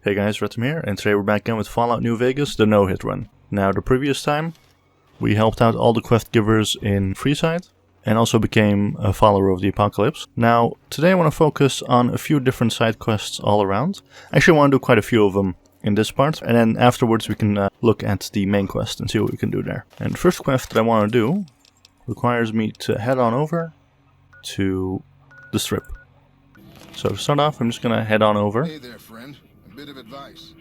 Hey guys, Retum here, and today we're back again with Fallout New Vegas, the no-hit run. Now, the previous time, we helped out all the quest givers in Freeside, and also became a follower of the Apocalypse. Now, today I want to focus on a few different side quests all around. Actually, I want to do quite a few of them in this part, and then afterwards we can look at the main quest and see what we can do there. And the first quest that I want to do requires me to head on over to the Strip. So to start off, I'm just going to head on over. Hey there, friend. A bit of advice.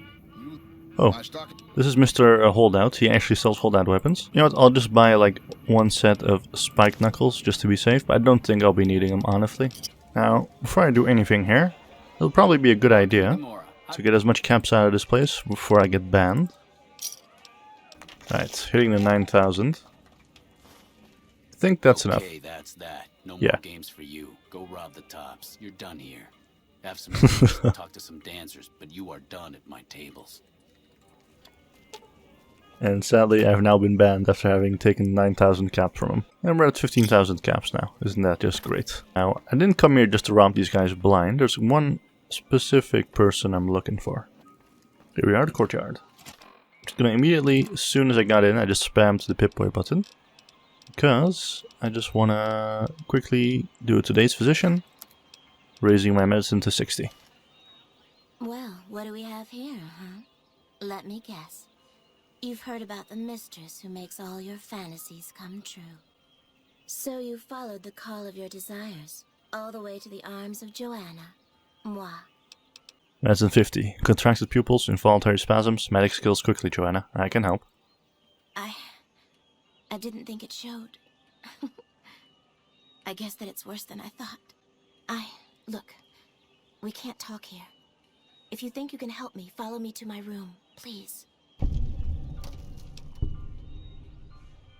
Oh, this is Mr. Holdout. He actually sells holdout weapons. You know what, I'll just buy like one set of spiked knuckles just to be safe, but I don't think I'll be needing them, honestly. Now, before I do anything here, it'll probably be a good idea to get as much caps out of this place before I get banned. Right, hitting the 9,000. I think that's enough. Okay, that's that. No Yeah. more games for you. Go rob the tops. You're done here. Have some meetings, talk to some dancers, but you are done at my tables. And sadly, I've now been banned after having taken 9,000 caps from him. And we're at 15,000 caps now. Isn't that just great? Now, I didn't come here just to rob these guys blind. There's one specific person I'm looking for. Here we are, the courtyard. Just gonna immediately, as soon as I got in, I just spammed the Pip-Boy button. Because I just wanna quickly do today's physician, raising my medicine to 60. Well, what do we have here, huh? Let me guess. You've heard about the mistress who makes all your fantasies come true. So you followed the call of your desires, all the way to the arms of Joanna. Moi. Medicine 50. Contracted pupils, involuntary spasms, medic skills quickly, Joanna. I can help. I didn't think it showed. I guess that it's worse than I thought. Look, we can't talk here. If you think you can help me, follow me to my room, please.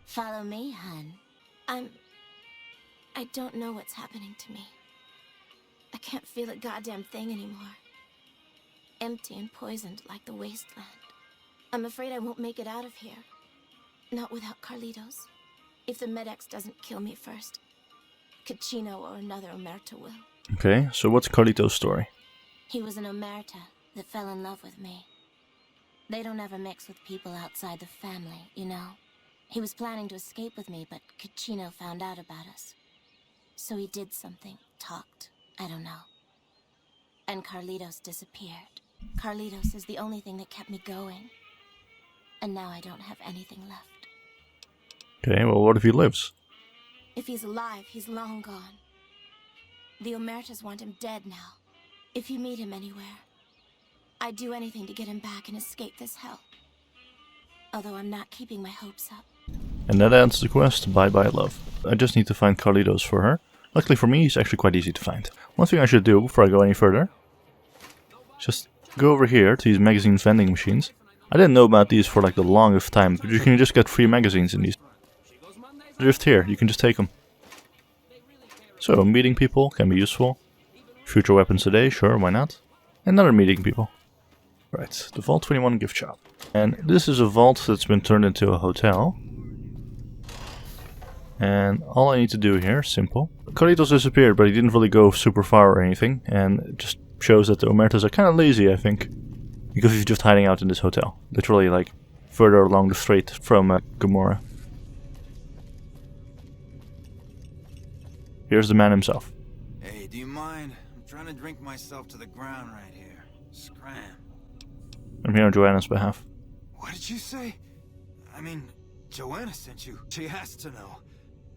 Follow me, hun. I don't know what's happening to me. I can't feel a goddamn thing anymore. Empty and poisoned like the wasteland. I'm afraid I won't make it out of here. Not without Carlitos. If the Medex doesn't kill me first, Caccino or another Omerta will. Okay, so what's Carlitos' story? He was an Omerta that fell in love with me. They don't ever mix with people outside the family, you know. He was planning to escape with me, but Caccino found out about us. So he did something, talked, I don't know. And Carlitos disappeared. Carlitos is the only thing that kept me going. And now I don't have anything left. Okay, well, what if he lives? If he's alive, he's long gone. The Omertas want him dead now. If you meet him anywhere, I'd do anything to get him back and escape this hell. Although I'm not keeping my hopes up. And that ends the quest. Bye bye, love. I just need to find Carlitos for her. Luckily for me, he's actually quite easy to find. One thing I should do before I go any further, just go over here to these magazine vending machines. I didn't know about these for like the longest time, but you can just get free magazines in these. Just here, you can just take them. So, meeting people can be useful. Future weapons today, sure, why not? Another meeting people. Right, the Vault 21 gift shop. And this is a vault that's been turned into a hotel. And all I need to do here, simple. Carlitos disappeared, but he didn't really go super far or anything. And it just shows that the Omertas are kind of lazy, I think. Because he's just hiding out in this hotel. Literally, like, further along the strait from Gomorrah. Here's the man himself. Hey, do you mind? I'm trying to drink myself to the ground right here. Scram. I'm here on Joanna's behalf. What did you say? I mean, Joanna sent you. She has to know.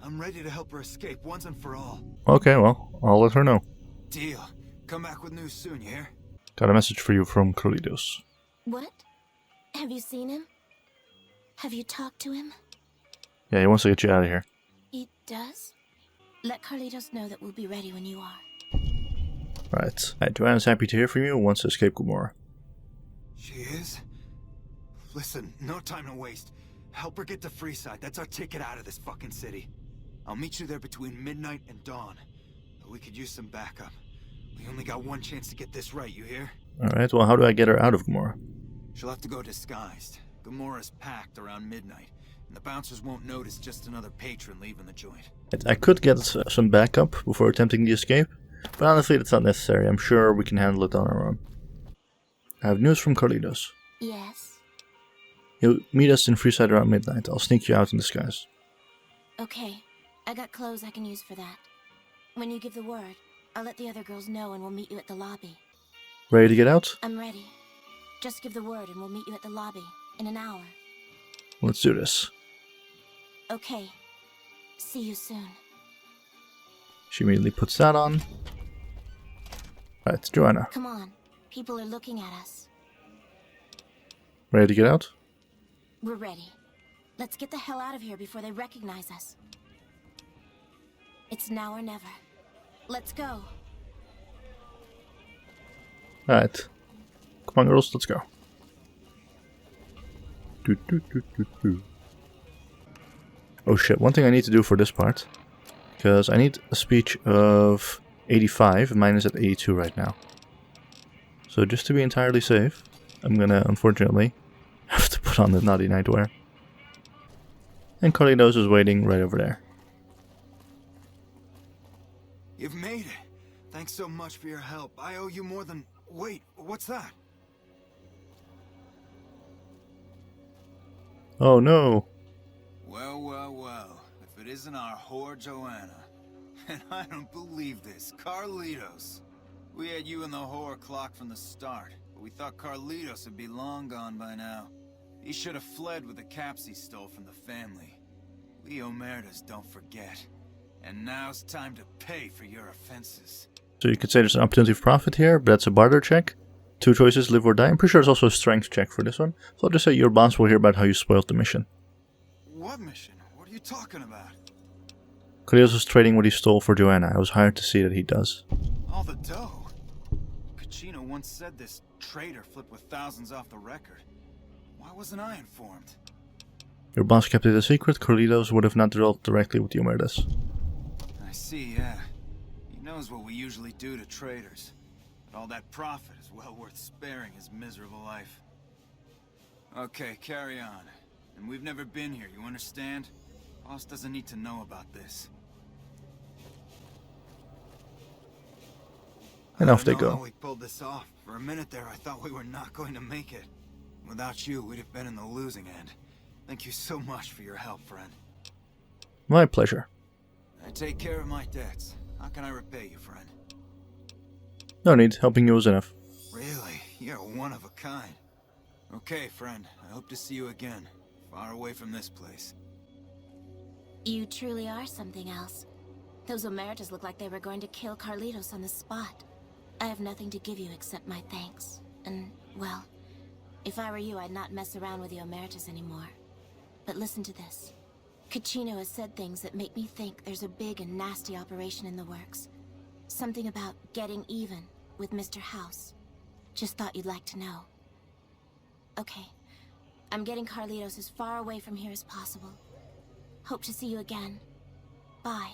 I'm ready to help her escape once and for all. Okay, well, I'll let her know. Deal. Come back with news soon, you hear? Got a message for you from Carlitos. What? Have you seen him? Have you talked to him? Yeah, he wants to get you out of here. He does? Let Carlitos know that we'll be ready when you are. Right. Joanna's happy to hear from you and wants to escape Gomorrah. She is? Listen, no time to waste. Help her get to Freeside. That's our ticket out of this fucking city. I'll meet you there between midnight and dawn. We could use some backup. We only got one chance to get this right, you hear? Alright, well, how do I get her out of Gomorrah? She'll have to go disguised. Gomorrah's packed around midnight, and the bouncers won't notice just another patron leaving the joint. I could get some backup before attempting the escape, but honestly that's not necessary. I'm sure we can handle it on our own. I have news from Carlitos. Yes? He'll meet us in Freeside around midnight. I'll sneak you out in disguise. Okay. I got clothes I can use for that. When you give the word, I'll let the other girls know and we'll meet you at the lobby. Ready to get out? I'm ready. Just give the word and we'll meet you at the lobby in an hour. Let's do this. Okay. See you soon. She immediately puts that on. Right, Joanna. Come on. People are looking at us. Ready to get out? We're ready. Let's get the hell out of here before they recognize us. It's now or never. Let's go. Alright. Come on, girls, let's go. Do, do, do, do, do. Oh shit, one thing I need to do for this part. Because I need a speech of 85, and mine is at 82 right now. So just to be entirely safe, I'm gonna, unfortunately, have to put on the naughty nightwear. And Carlitos is waiting right over there. You've made it. Thanks so much for your help. I owe you more than... Wait, what's that? Oh no! Well, well, well. If it isn't our whore Joanna. And I don't believe this. Carlitos. We had you in the whore clock from the start, but we thought Carlitos would be long gone by now. He should have fled with the caps he stole from the family. We Omertas don't forget. And now's time to pay for your offenses. So you could say there's an opportunity for profit here, but that's a barter check. Two choices, live or die. I'm pretty sure there's also a strength check for this one. So I'll just say your boss will hear about how you spoiled the mission. What mission? What are you talking about? Carlitos is trading what he stole for Joanna. I was hired to see that he does. All the dough. Kachino once said this traitor flipped with thousands off the record. Why wasn't I informed? Your boss kept it a secret. Carlitos would have not dealt directly with the Omertas. I see, yeah. He knows what we usually do to traitors. But all that profit is well worth sparing his miserable life. Okay, carry on. And we've never been here, you understand? Boss doesn't need to know about this. And off they I don't know go. how we pulled this off. For a minute there, I thought we were not going to make it. Without you, we'd have been in the losing end. Thank you so much for your help, friend. My pleasure. I take care of my debts. How can I repay you, friend? No need, helping you was enough. Really? You're one of a kind. Okay, friend. I hope to see you again. Far away from this place. You truly are something else. Those Omertas look like they were going to kill Carlitos on the spot. I have nothing to give you except my thanks. And, well, if I were you, I'd not mess around with the Omertas anymore. But listen to this. Kachino has said things that make me think there's a big and nasty operation in the works. Something about getting even with Mr. House. Just thought you'd like to know. Okay. I'm getting Carlitos as far away from here as possible. Hope to see you again. Bye.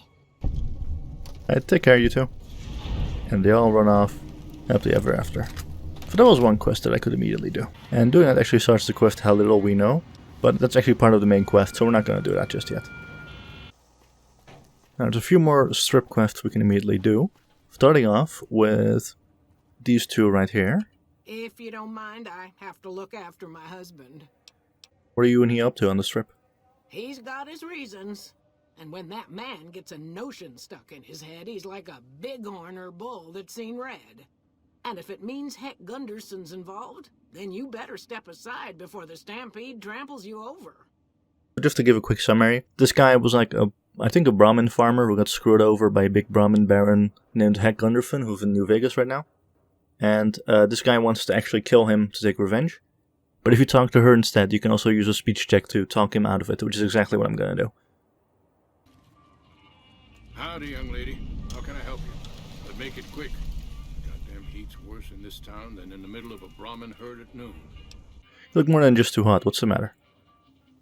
Take care, you two. And they all run off happily ever after. So that was one quest that I could immediately do. And doing that actually starts the quest How Little We Know. But that's actually part of the main quest, so we're not going to do that just yet. Now there's a few more strip quests we can immediately do. Starting off with these two right here. If you don't mind, I have to look after my husband. What are you and he up to on the strip? He's got his reasons. And when that man gets a notion stuck in his head, he's like a bighorn or bull that's seen red. And if it means Heck Gunderson's involved, then you better step aside before the stampede tramples you over. Just to give a quick summary, this guy was like I think a Brahmin farmer who got screwed over by a big Brahmin baron named Heck Gunderson, who's in New Vegas right now. And this guy wants to actually kill him to take revenge. But if you talk to her instead, you can also use a speech check to talk him out of it, which is exactly what I'm going to do. Howdy, young lady. How can I help you? But make it quick. Goddamn heat's worse in this town than in the middle of a Brahmin herd at noon. You look more than just too hot. What's the matter?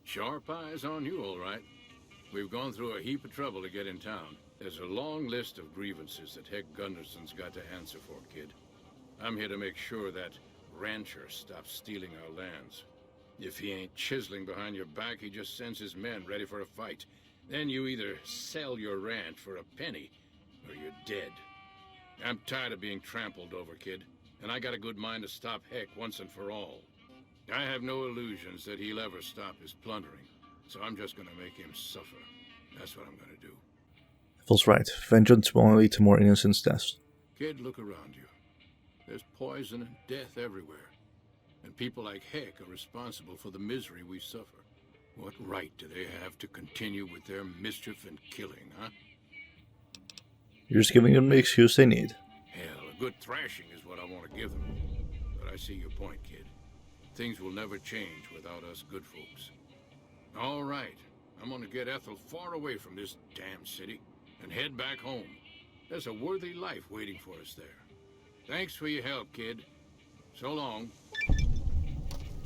Sharp eyes on you, all right. We've gone through a heap of trouble to get in town. There's a long list of grievances that Heck Gunderson's got to answer for, kid. I'm here to make sure that rancher stops stealing our lands. If he ain't chiseling behind your back, he just sends his men ready for a fight. Then you either sell your ranch for a penny, or you're dead. I'm tired of being trampled over, kid. and I got a good mind to stop Heck once and for all. I have no illusions that he'll ever stop his plundering, so I'm just gonna make him suffer. That's what I'm gonna do. Feels right. Vengeance will only lead to more innocent deaths. Kid, look around you. There's poison and death everywhere. And people like Heck are responsible for the misery we suffer. What right do they have to continue with their mischief and killing, huh? You're just giving them the excuse they need. Hell, a good thrashing is what I want to give them. But I see your point, kid. Things will never change without us good folks. All right, I'm gonna get Ethel far away from this damn city and head back home. There's a worthy life waiting for us there. Thanks for your help, kid. So long.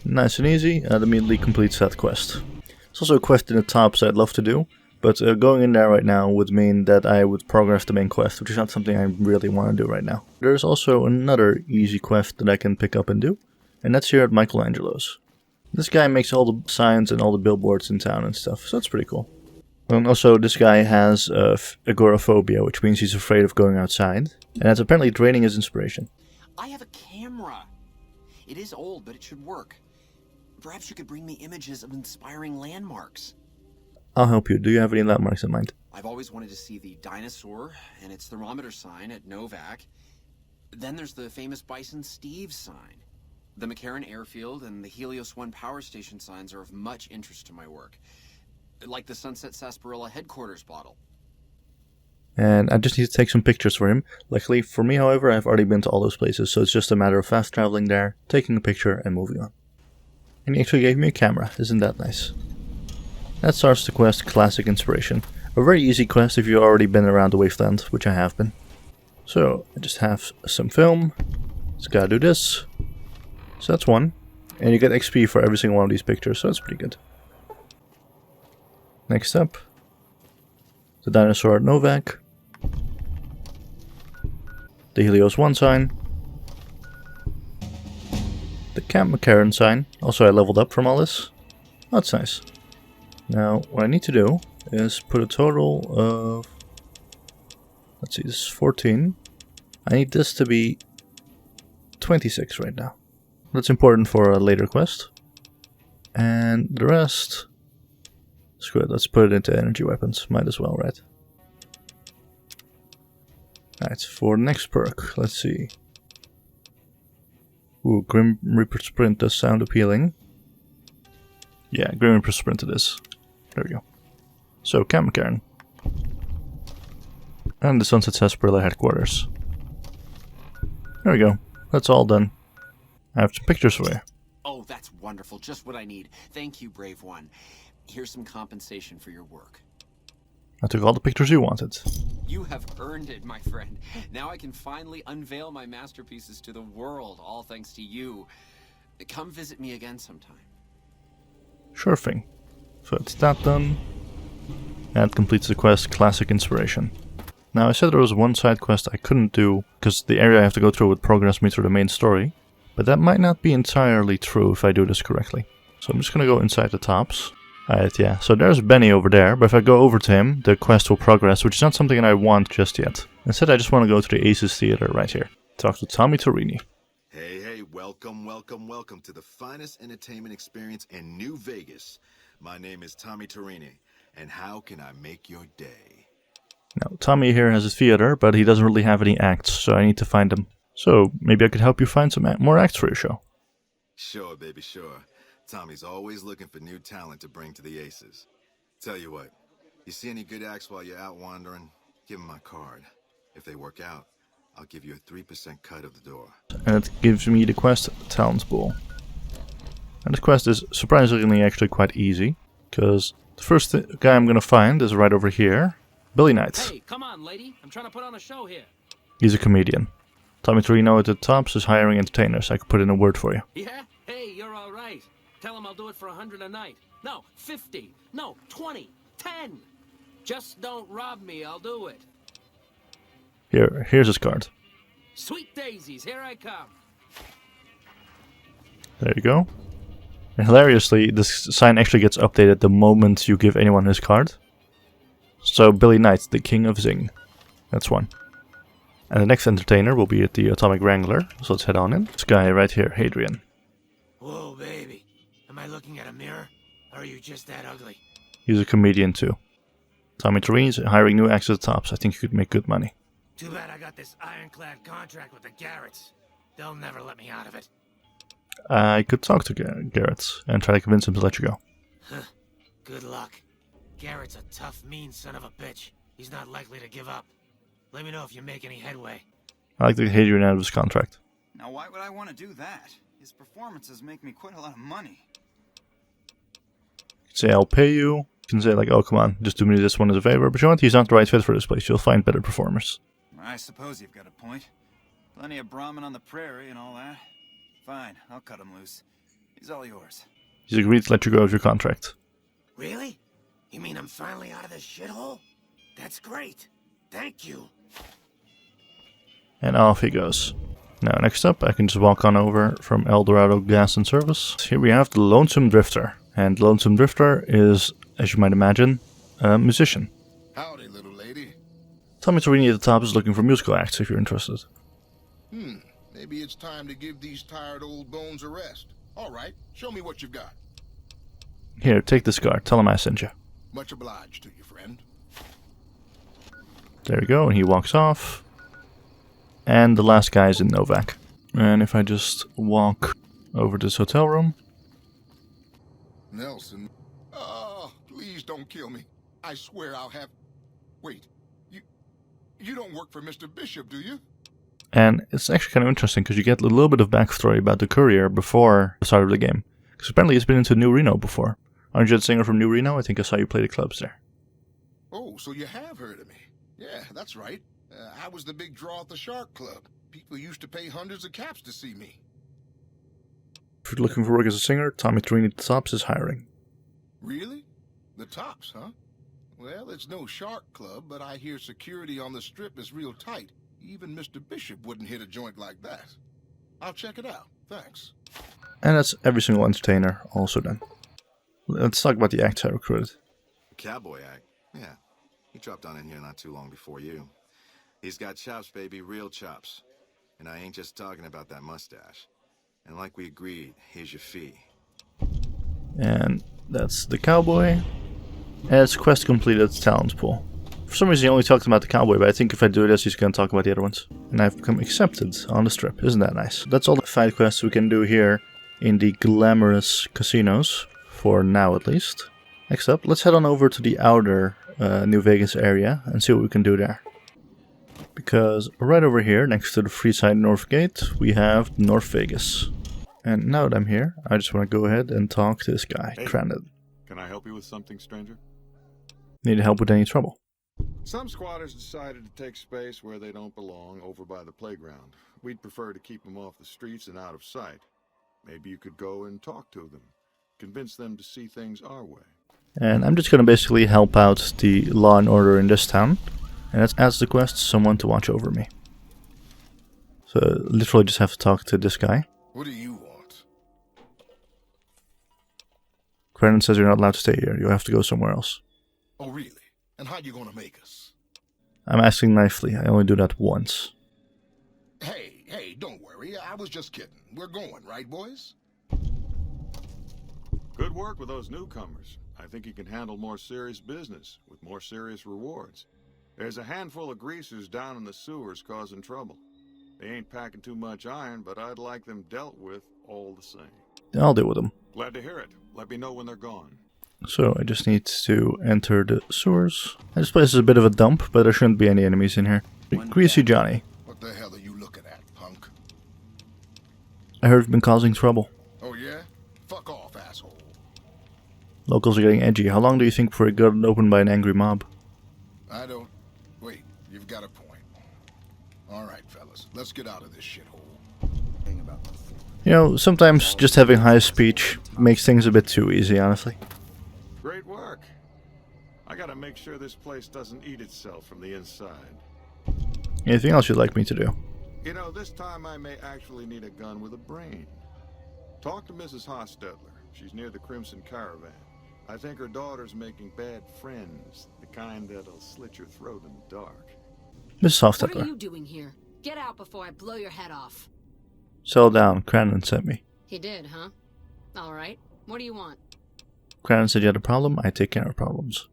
Nice and easy, and immediately completes that quest. There's also a quest in the tops I'd love to do, but going in there right now would mean that I would progress the main quest, which is not something I really want to do right now. There's also another easy quest that I can pick up and do, and that's here at Michelangelo's. This guy makes all the signs and all the billboards in town and stuff, so that's pretty cool. And also, this guy has agoraphobia, which means he's afraid of going outside, and that's apparently draining his inspiration. I have a camera. It is old, but it should work. Perhaps you could bring me images of inspiring landmarks. I'll help you. Do you have any landmarks in mind? I've always wanted to see the dinosaur and its thermometer sign at Novak. Then there's the famous Bison Steve sign. The McCarran Airfield and the Helios 1 power station signs are of much interest to my work. Like the Sunset Sarsaparilla headquarters bottle. And I just need to take some pictures for him. Luckily for me, however, I've already been to all those places, so it's just a matter of fast traveling there, taking a picture, and moving on. And he actually gave me a camera. Isn't that nice? That starts the quest Classic Inspiration. A very easy quest if you've already been around the Wasteland, which I have been. So, I just have some film. Just gotta do this. So that's one. And you get XP for every single one of these pictures, so that's pretty good. Next up, the dinosaur at Novak. The Helios 1 sign. The Camp McCarran sign. Also, I leveled up from all this. That's nice. Now, what I need to do is put a total of... Let's see, this is 14. I need this to be 26 right now. That's important for a later quest. And the rest... Screw it, let's put it into energy weapons. Might as well, right? Alright, for the next perk, let's see. Ooh, Grim Reaper Sprint does sound appealing. Yeah, Grim Reaper Sprint it is. There we go. So, Camp McCarran. And the Sunset Sarsaparilla headquarters. There we go. That's all done. I have some pictures for you. Oh, that's wonderful. Just what I need. Thank you, brave one. Here's some compensation for your work. I took all the pictures you wanted. You have earned it, my friend. Now I can finally unveil my masterpieces to the world, all thanks to you. Come visit me again sometime. Sure thing. So it's that done. And completes the quest Classic Inspiration. Now I said there was one side quest I couldn't do because the area I have to go through would progress me through the main story. But that might not be entirely true if I do this correctly. So I'm just gonna go inside the tops. Alright, yeah, so there's Benny over there, but if I go over to him, the quest will progress, which is not something I want just yet. Instead, I just want to go to the Aces Theater right here. Talk to Tommy Torini. Hey, welcome to the finest entertainment experience in New Vegas. My name is Tommy Torini, and how can I make your day? Now, Tommy here has a theater, but he doesn't really have any acts, so I need to find them. So, maybe I could help you find some more acts for your show. Sure, baby, sure. Tommy's always looking for new talent to bring to the Aces. Tell you what, you see any good acts while you're out wandering, give them my card. If they work out, I'll give you a 3% cut of the door. And it gives me the quest Talent Pool. And this quest is surprisingly actually quite easy, because the first guy I'm gonna find is right over here, Billy Knight. Hey, come on, lady. I'm trying to put on a show here. He's a comedian. Tommy Torino at the Tops is hiring entertainers. I could put in a word for you. Yeah? Hey, you're all right. Tell him I'll do it for 100 a night. No, 50. No, 20. 10. Just don't rob me. I'll do it. Here's his card. Sweet daisies. Here I come. There you go. And hilariously, this sign actually gets updated the moment you give anyone his card. So, Billy Knight, the King of Zing. That's one. And the next entertainer will be at the Atomic Wrangler, so let's head on in. This guy right here, Hadrian. Whoa, baby. Am I looking at a mirror? Or are you just that ugly? He's a comedian too. Tommy Torini's hiring new acts at the tops. I think you could make good money. Too bad I got this ironclad contract with the Garretts. They'll never let me out of it. I could talk to Garrett and try to convince him to let you go. Huh. Good luck. Garrett's a tough, mean son of a bitch. He's not likely to give up. Let me know if you make any headway. I like to get Hadrian out of his contract. Now, why would I want to do that? His performances make me quite a lot of money. You can say, I'll pay you. You can say, like, oh, come on, just do me this one as a favor. But you know what? He's not the right fit for this place. You'll find better performers. I suppose you've got a point. Plenty of Brahmin on the prairie and all that. Fine, I'll cut him loose. He's all yours. He's agreed to let you go of your contract. Really? You mean I'm finally out of this shithole? That's great. Thank you. And off he goes. Now, next up, I can just walk on over from El Dorado Gas and Service. Here we have the Lonesome Drifter. And the Lonesome Drifter is, as you might imagine, a musician. Howdy, little lady. Tommy Torini at the top is looking for musical acts if you're interested. Maybe it's time to give these tired old bones a rest. All right, show me what you've got. Here, take this card. Tell him I sent you. Much obliged to you, friend. There we go, and he walks off. And the last guy is in Novak. And if I just walk over to this hotel room. Nelson. Oh, please don't kill me. I swear I'll have... Wait, you don't work for Mr. Bishop, do you? And it's actually kind of interesting because you get a little bit of backstory about the courier before the start of the game. Because apparently he's been into New Reno before. Aren't you the singer from New Reno? I think I saw you play the clubs there. Oh, so you have heard of me. Yeah, that's right. I was the big draw at the Shark Club. People used to pay hundreds of caps to see me. If you're looking for work as a singer, Tommy Torini at the Tops is hiring. Really? The Tops, huh? Well, it's no Shark Club, but I hear security on the Strip is real tight. Even Mr. Bishop wouldn't hit a joint like that. I'll check it out. Thanks. And that's every single entertainer also done. Let's talk about the acts I recruited. Cowboy act? Yeah. He dropped on in here not too long before you. He's got chops, baby, real chops. And I ain't just talking about that mustache. And like we agreed, here's your fee. And that's the cowboy. As quest completed, talent pool. For some reason he only talked about the cowboy, but I think if I do this he's going to talk about the other ones. And I've become accepted on the Strip. Isn't that nice? That's all the side quests we can do here in the glamorous casinos. For now at least. Next up, let's head on over to the outer New Vegas area and see what we can do there. Because right over here, next to the Freeside North Gate, we have North Vegas. And now that I'm here, I just want to go ahead and talk to this guy, Crandon. Can I help you with something, stranger? Need help with any trouble? Some squatters decided to take space where they don't belong over by the playground. We'd prefer to keep them off the streets and out of sight. Maybe you could go and talk to them. Convince them to see things our way. And I'm just going to basically help out the law and order in this town. And that's as the quest, someone to watch over me. So literally just have to talk to this guy. What do you want? Crandon says you're not allowed to stay here. You'll have to go somewhere else. Oh, really? And how you gonna make us? I'm asking nicely. I only do that once. Hey, don't worry. I was just kidding. We're going, right, boys? Good work with those newcomers. I think you can handle more serious business with more serious rewards. There's a handful of greasers down in the sewers causing trouble. They ain't packing too much iron, but I'd like them dealt with all the same. I'll deal with them. Glad to hear it. Let me know when they're gone. So I just need to enter the sewers. This place is a bit of a dump, but there shouldn't be any enemies in here. Greasy Johnny. What the hell are you looking at, punk? I heard you've been causing trouble. Oh yeah? Fuck off, asshole. Locals are getting edgy. How long do you think before it got opened by an angry mob? I don't... Wait, you've got a point. Alright, fellas, let's get out of this shithole. You know, sometimes just having high speech makes things a bit too easy, honestly. Great work. I gotta make sure this place doesn't eat itself from the inside. Anything else you'd like me to do? You know, this time I may actually need a gun with a brain. Talk to Mrs. Hostetler. She's near the Crimson Caravan. I think her daughter's making bad friends, the kind that'll slit your throat in the dark. Mrs. What are Hofstetter. you doing here? Get out before I blow your head off. Settle down, Cranon sent me. He did, huh? Alright. What do you want? Cranon said you had a problem, I take care of problems.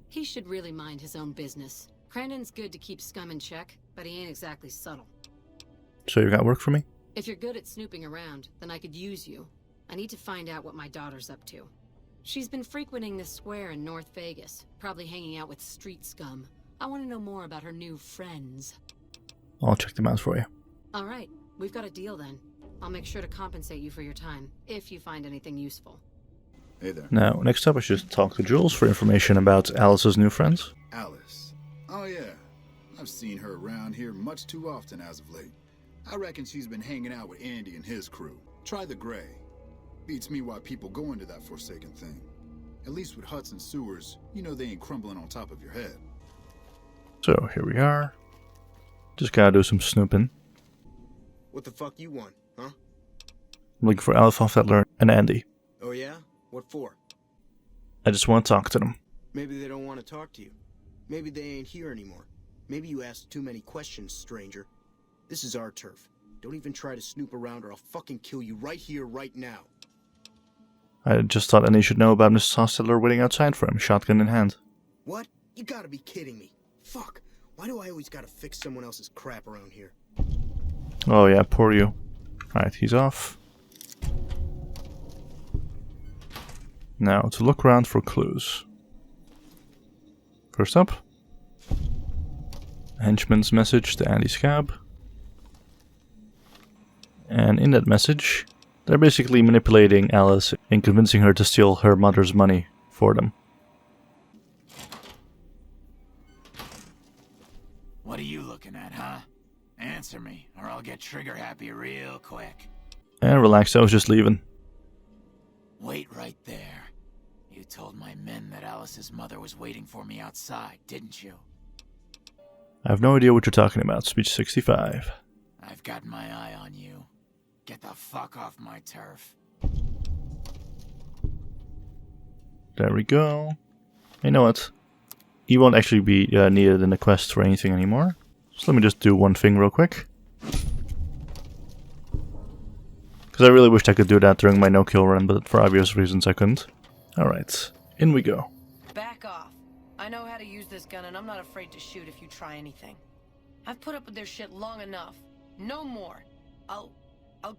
He should really mind his own business. Crandon's good to keep scum in check, but he ain't exactly subtle. So you got work for me? If you're good at snooping around, then I could use you. I need to find out what my daughter's up to. She's been frequenting this square in North Vegas, probably hanging out with street scum. I want to know more about her new friends. I'll check them out for you. Alright, we've got a deal then. I'll make sure to compensate you for your time, if you find anything useful. Hey there. Now, next up I should talk to Jules for information about Alice's new friends. Alice. Oh yeah. I've seen her around here much too often as of late. I reckon she's been hanging out with Andy and his crew. Try the Gray. Beats me why people go into that forsaken thing. At least with huts and sewers, you know they ain't crumbling on top of your head. So, here we are. Just gotta do some snooping. What the fuck you want, huh? I'm looking for Alpha Fettler and Andy. Oh yeah? What for? I just want to talk to them. Maybe they don't want to talk to you. Maybe they ain't here anymore. Maybe you asked too many questions, stranger. This is our turf. Don't even try to snoop around or I'll fucking kill you right here, right now. I just thought Andy should know about Mrs. Hostetler waiting outside for him, shotgun in hand. What? You gotta be kidding me. Fuck. Why do I always gotta fix someone else's crap around here? Oh yeah, poor you. Alright, he's off. Now, to look around for clues. First up, henchman's message to Andy's cab. And in that message, they're basically manipulating Alice and convincing her to steal her mother's money for them. What are you looking at, huh? Answer me, or I'll get trigger happy real quick. And relax, I was just leaving. Wait right there. You told my men that Alice's mother was waiting for me outside, didn't you? I have no idea what you're talking about, speech 65. I've got my eye on you. Get the fuck off my turf. There we go. You know what? He won't actually be needed in the quest for anything anymore. So let me just do one thing real quick. Because I really wished I could do that during my no-kill run, but for obvious reasons I couldn't. Alright, in we go. Back off. I know how to use this gun and I'm not afraid to shoot if you try anything. I've put up with their shit long enough. No more. I'll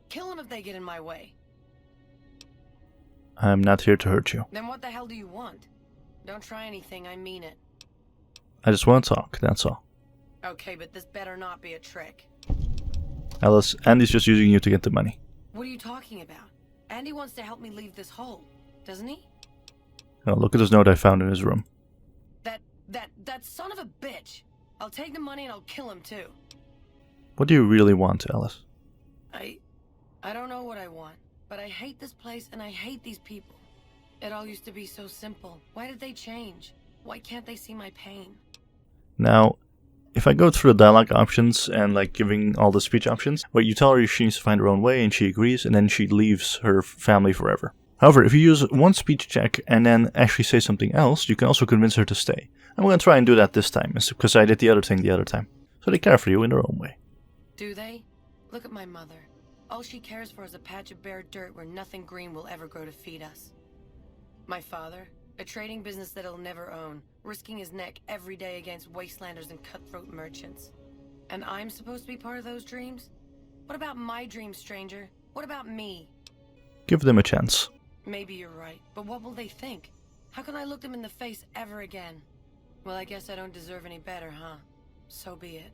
kill them if they get in my way. I'm not here to hurt you. Then what the hell do you want? Don't try anything, I mean it. I just want to talk, that's all. Okay, but this better not be a trick. Alice, Andy's just using you to get the money. What are you talking about? Andy wants to help me leave this hole, doesn't he? Oh, look at this note I found in his room. That son of a bitch! I'll take the money and I'll kill him too. What do you really want, Alice? I don't know what I want, but I hate this place and I hate these people. It all used to be so simple. Why did they change? Why can't they see my pain? Now, if I go through the dialogue options and like giving all the speech options, where you tell her she needs to find her own way and she agrees and then she leaves her family forever. However, if you use one speech check and then actually say something else, you can also convince her to stay. I'm going to try and do that this time, because I did the other thing the other time. So they care for you in their own way. Do they? Look at my mother. All she cares for is a patch of bare dirt where nothing green will ever grow to feed us. My father, a trading business that he'll never own, risking his neck every day against wastelanders and cutthroat merchants. And I'm supposed to be part of those dreams? What about my dreams, stranger? What about me? Give them a chance. Maybe you're right, but what will they think? How can I look them in the face ever again? Well, I guess I don't deserve any better, huh? So be it.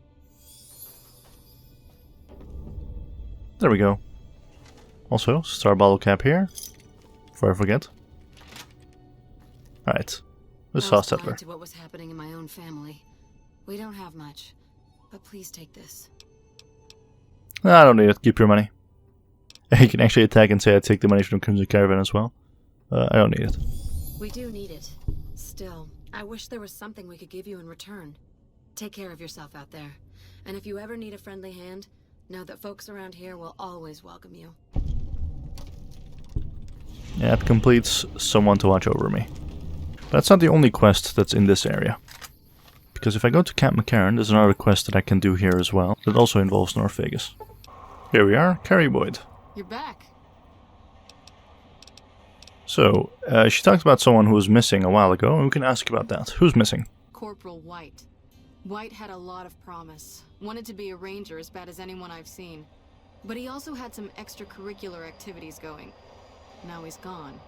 There we go. Also, star bottle cap here. Before I forget. Alright. This is Hostetler. To what was happening in my own family. We don't have much, but please take this. I don't need it. Keep your money. You can actually attack and say I take the money from the Crimson Caravan as well. I don't need it. We do need it. Still, I wish there was something we could give you in return. Take care of yourself out there. And if you ever need a friendly hand, know that folks around here will always welcome you. Yeah, it completes someone to watch over me. But that's not the only quest that's in this area. because if I go to Camp McCarran, there's another quest that I can do here as well, that also involves North Vegas. Here we are, Carrie Boyd. You're back. So, she talked about someone who was missing a while ago, and we can ask about that. Who's missing? Corporal White. White had a lot of promise. Wanted to be a ranger as bad as anyone I've seen. But he also had some extracurricular activities going. Now he's gone.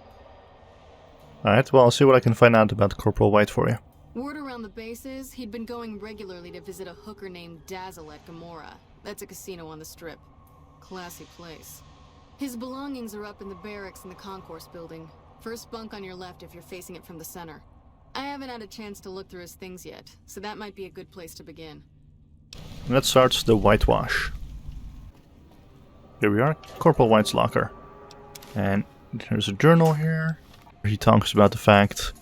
Alright, well, I'll see what I can find out about Corporal White for you. Word around the base is he'd been going regularly to visit a hooker named Dazzle at Gomorrah. That's a casino on the Strip. Classy place. His belongings are up in the barracks in the concourse building. First bunk on your left if you're facing it from the center. I haven't had a chance to look through his things yet, so that might be a good place to begin. Let's start the whitewash. Here we are, Corporal White's locker. And there's a journal here. He talks about the fact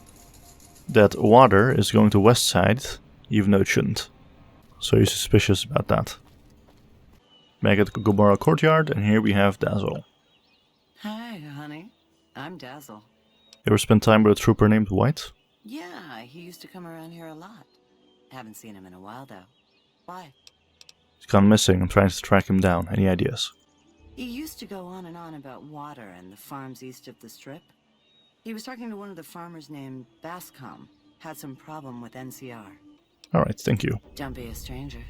that water is going to west side, even though it shouldn't. So he's suspicious about that. Back at the Gomorrah courtyard, and here we have Dazzle. Hi, honey. I'm Dazzle. You ever spent time with a trooper named White? Yeah, he used to come around here a lot. Haven't seen him in a while, though. Why? He's gone missing. I'm trying to track him down. Any ideas? He used to go on and on about water and the farms east of the Strip. He was talking to one of the farmers named Bascom. Had some problem with NCR. Alright, thank you. Don't be a stranger.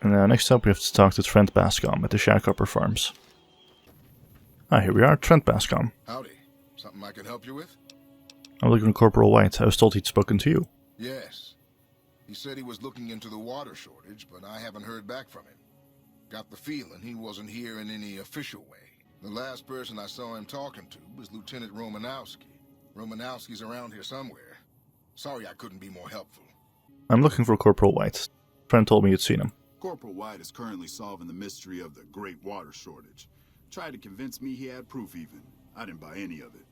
And next up we have to talk to Trent Bascom at the Sharecropper Farms. Ah, here we are, Trent Bascom. Howdy. Something I can help you with? I'm looking for Corporal White. I was told he'd spoken to you. Yes. He said he was looking into the water shortage, but I haven't heard back from him. Got the feeling he wasn't here in any official way. The last person I saw him talking to was Lieutenant Romanowski. Romanowski's around here somewhere. Sorry I couldn't be more helpful. I'm looking for Corporal White. Trent told me you'd seen him. Corporal White is currently solving the mystery of the great water shortage. Tried to convince me he had proof even. I didn't buy any of it.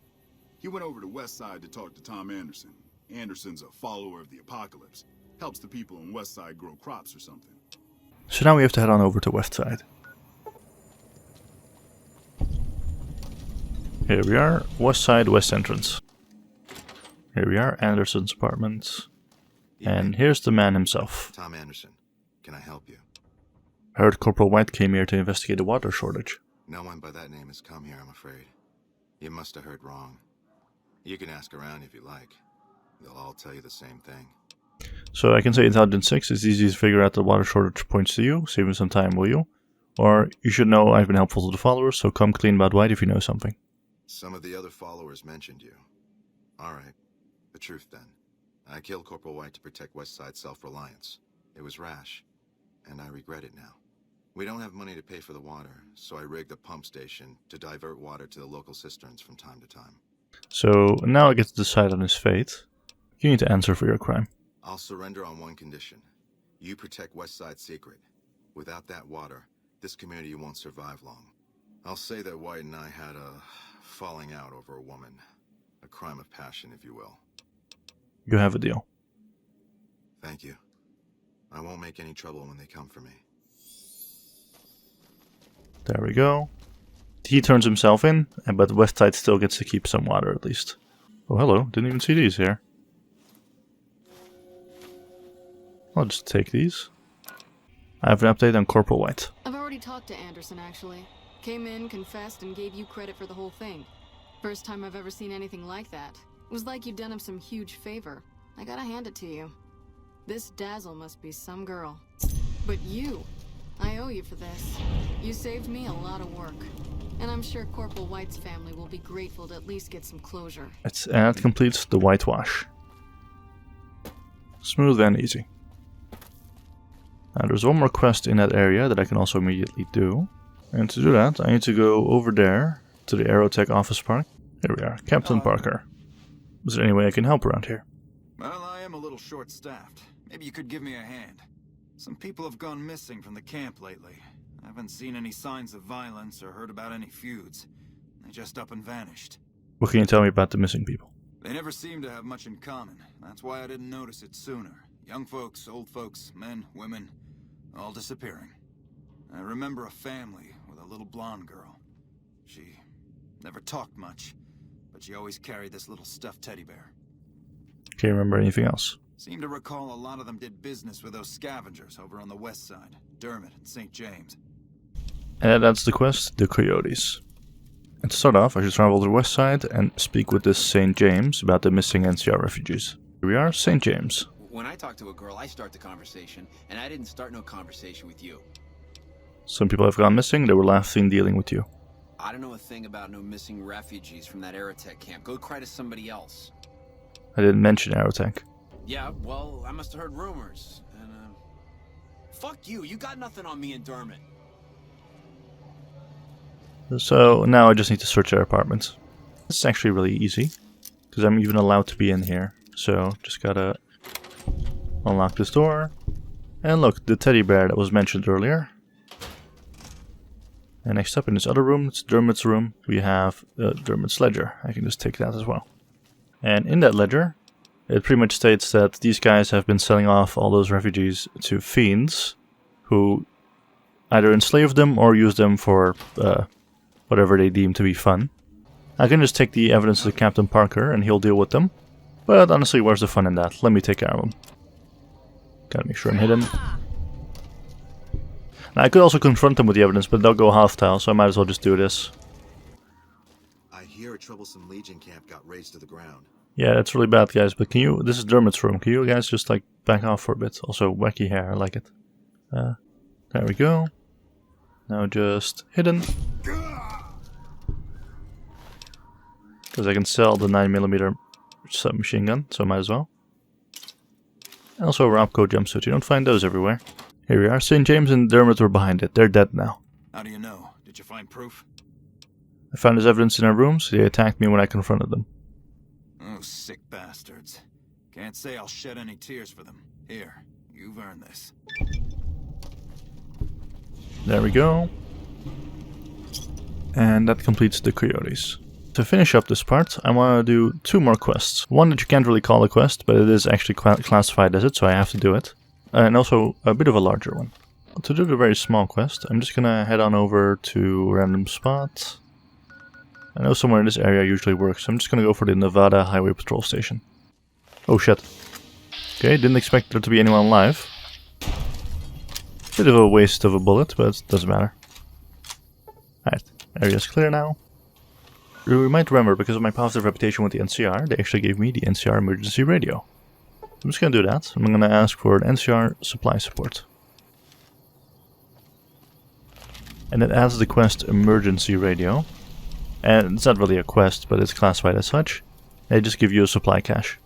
He went over to West Side to talk to Tom Anderson. Anderson's a follower of the apocalypse. Helps the people in West Side grow crops or something. So now we have to head on over to West Side. Here we are, West Side, West Entrance. Here we are, Anderson's apartment. And here's the man himself. Tom Anderson, can I help you? I heard Corporal White came here to investigate the water shortage. No one by that name has come here, I'm afraid. You must have heard wrong. You can ask around if you like. They'll all tell you the same thing. So I can say Intelligence 6 is easy to figure out the water shortage points to you. Save me some time, will you? Or you should know I've been helpful to the followers, so come clean about White if you know something. Some of the other followers mentioned you. Alright. The truth then. I killed Corporal White to protect West Side self-reliance. It was rash, and I regret it now. We don't have money to pay for the water, so I rigged a pump station to divert water to the local cisterns from time to time. So now I get to decide on his fate. You need to answer for your crime. I'll surrender on one condition. You protect West Side's secret. Without that water, this community won't survive long. I'll say that White and I had a falling out over a woman. A crime of passion, if you will. You have a deal. Thank you. I won't make any trouble when they come for me. There we go. He turns himself in, but West Side still gets to keep some water at least. Oh, hello. Didn't even see these here. I'll just take these. I have an update on Corporal White. I've already talked to Anderson, actually. Came in, confessed, and gave you credit for the whole thing. First time I've ever seen anything like that. It was like you'd done him some huge favor. I gotta hand it to you. This Dazzle must be some girl. But you, I owe you for this. You saved me a lot of work. And I'm sure Corporal White's family will be grateful to at least get some closure. That completes the whitewash. Smooth and easy. Now there's one more quest in that area that I can also immediately do. And to do that, I need to go over there to the Aerotech office park. Here we are, Captain Parker. Is there any way I can help around here? Well, I am a little short-staffed. Maybe you could give me a hand. Some people have gone missing from the camp lately. I haven't seen any signs of violence or heard about any feuds. They just up and vanished. What can you tell me about the missing people? They never seem to have much in common. That's why I didn't notice it sooner. Young folks, old folks, men, women, all disappearing. I remember a family with a little blonde girl. She never talked much, but she always carried this little stuffed teddy bear. Can't remember anything else. Seem to recall a lot of them did business with those scavengers over on the west side. Dermot and St. James. And that's the quest, the Coyotes. And to start off, I should travel to the west side and speak with this St. James about the missing NCR refugees. Here we are, St. James. When I talk to a girl, I start the conversation, and I didn't start no conversation with you. Some people have gone missing, they were last seen dealing with you. I don't know a thing about no missing refugees from that Aerotech camp. Go cry to somebody else. I didn't mention Aerotech. Yeah, well, I must have heard rumors, and, fuck you, you got nothing on me and Dermot. So now I just need to search their apartment. This is actually really easy, because I'm even allowed to be in here. So just gotta unlock this door. And look, the teddy bear that was mentioned earlier. And next up in this other room, it's Dermot's room, we have Dermot's ledger. I can just take that as well. And in that ledger, it pretty much states that these guys have been selling off all those refugees to fiends who either enslave them or use them for whatever they deem to be fun. I can just take the evidence to Captain Parker and he'll deal with them. But honestly, where's the fun in that? Let me take care of them. Gotta make sure I'm hidden. Now, I could also confront them with the evidence, but they'll go half-tail, so I might as well just do this. I hear a troublesome Legion camp got razed to the ground. Yeah, that's really bad, guys, but can you... This is Dermot's room. Can you guys just, like, back off for a bit? Also, wacky hair, I like it. There we go. Now just hidden. Because I can sell the 9mm submachine gun, so I might as well. And also a Rapco jumpsuit. You don't find those everywhere. Here we are. St. James and Dermot were behind it. They're dead now. How do you know? Did you find proof? I found his evidence in our rooms. They attacked me when I confronted them. Oh, sick bastards. Can't say I'll shed any tears for them. Here, you've earned this. There we go. And that completes the Coyotes. To finish up this part, I want to do 2 more quests. One that you can't really call a quest, but it is actually classified as it, so I have to do it. And also a bit of a larger one. To do the very small quest, I'm just gonna head on over to a random spot. I know somewhere in this area usually works, so I'm just gonna go for the Nevada Highway Patrol Station. Oh shit. Okay, didn't expect there to be anyone alive. Bit of a waste of a bullet, but it doesn't matter. Alright, area's clear now. You might remember, because of my positive reputation with the NCR, they actually gave me the NCR emergency radio. I'm just gonna do that. I'm gonna ask for an NCR supply support. And it adds the quest emergency radio. And it's not really a quest, but it's classified as such. They just give you a supply cache.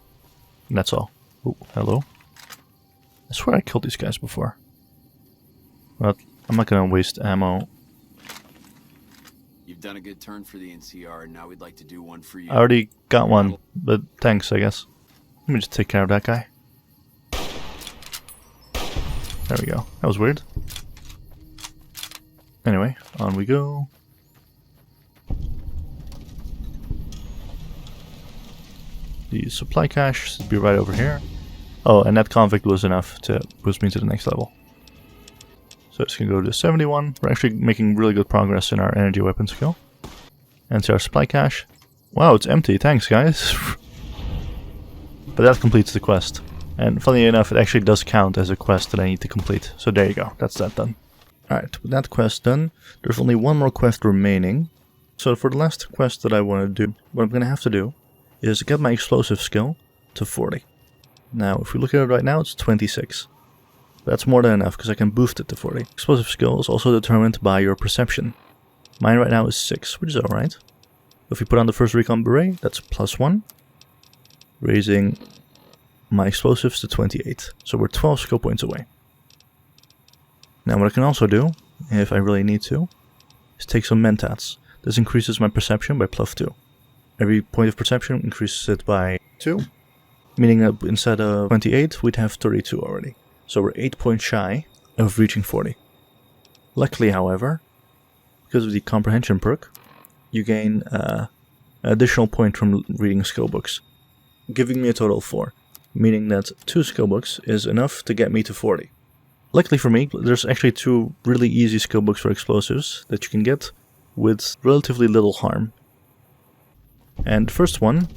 And that's all. Oh, hello. I swear I killed these guys before. But I'm not gonna waste ammo. You've done a good turn for the NCR, and now we'd like to do one for you. I already got one, but thanks, I guess. Let me just take care of that guy. There we go. That was weird. Anyway, on we go. The supply cache should be right over here. Oh, and that convict was enough to boost me to the next level. So it's gonna go to 71. We're actually making really good progress in our energy weapon skill. Enter our supply cache. Wow, it's empty. Thanks, guys. But that completes the quest. And funny enough, it actually does count as a quest that I need to complete. So there you go. That's that done. Alright, with that quest done, there's only one more quest remaining. So for the last quest that I want to do, what I'm going to have to do is get my explosive skill to 40. Now, if we look at it right now, it's 26. That's more than enough, because I can boost it to 40. Explosive skill is also determined by your perception. Mine right now is 6, which is alright. If we put on the first recon beret, that's +1. Raising my explosives to 28. So we're 12 skill points away. Now what I can also do, if I really need to, is take some mentats. This increases my perception by +2. Every point of perception increases it by 2. Meaning that instead of 28, we'd have 32 already. So we're 8 points shy of reaching 40. Luckily, however, because of the comprehension perk, you gain an additional point from reading skill books, giving me a total of 4, meaning that 2 skill books is enough to get me to 40. Luckily for me, there's actually 2 really easy skill books for explosives that you can get with relatively little harm. And the first one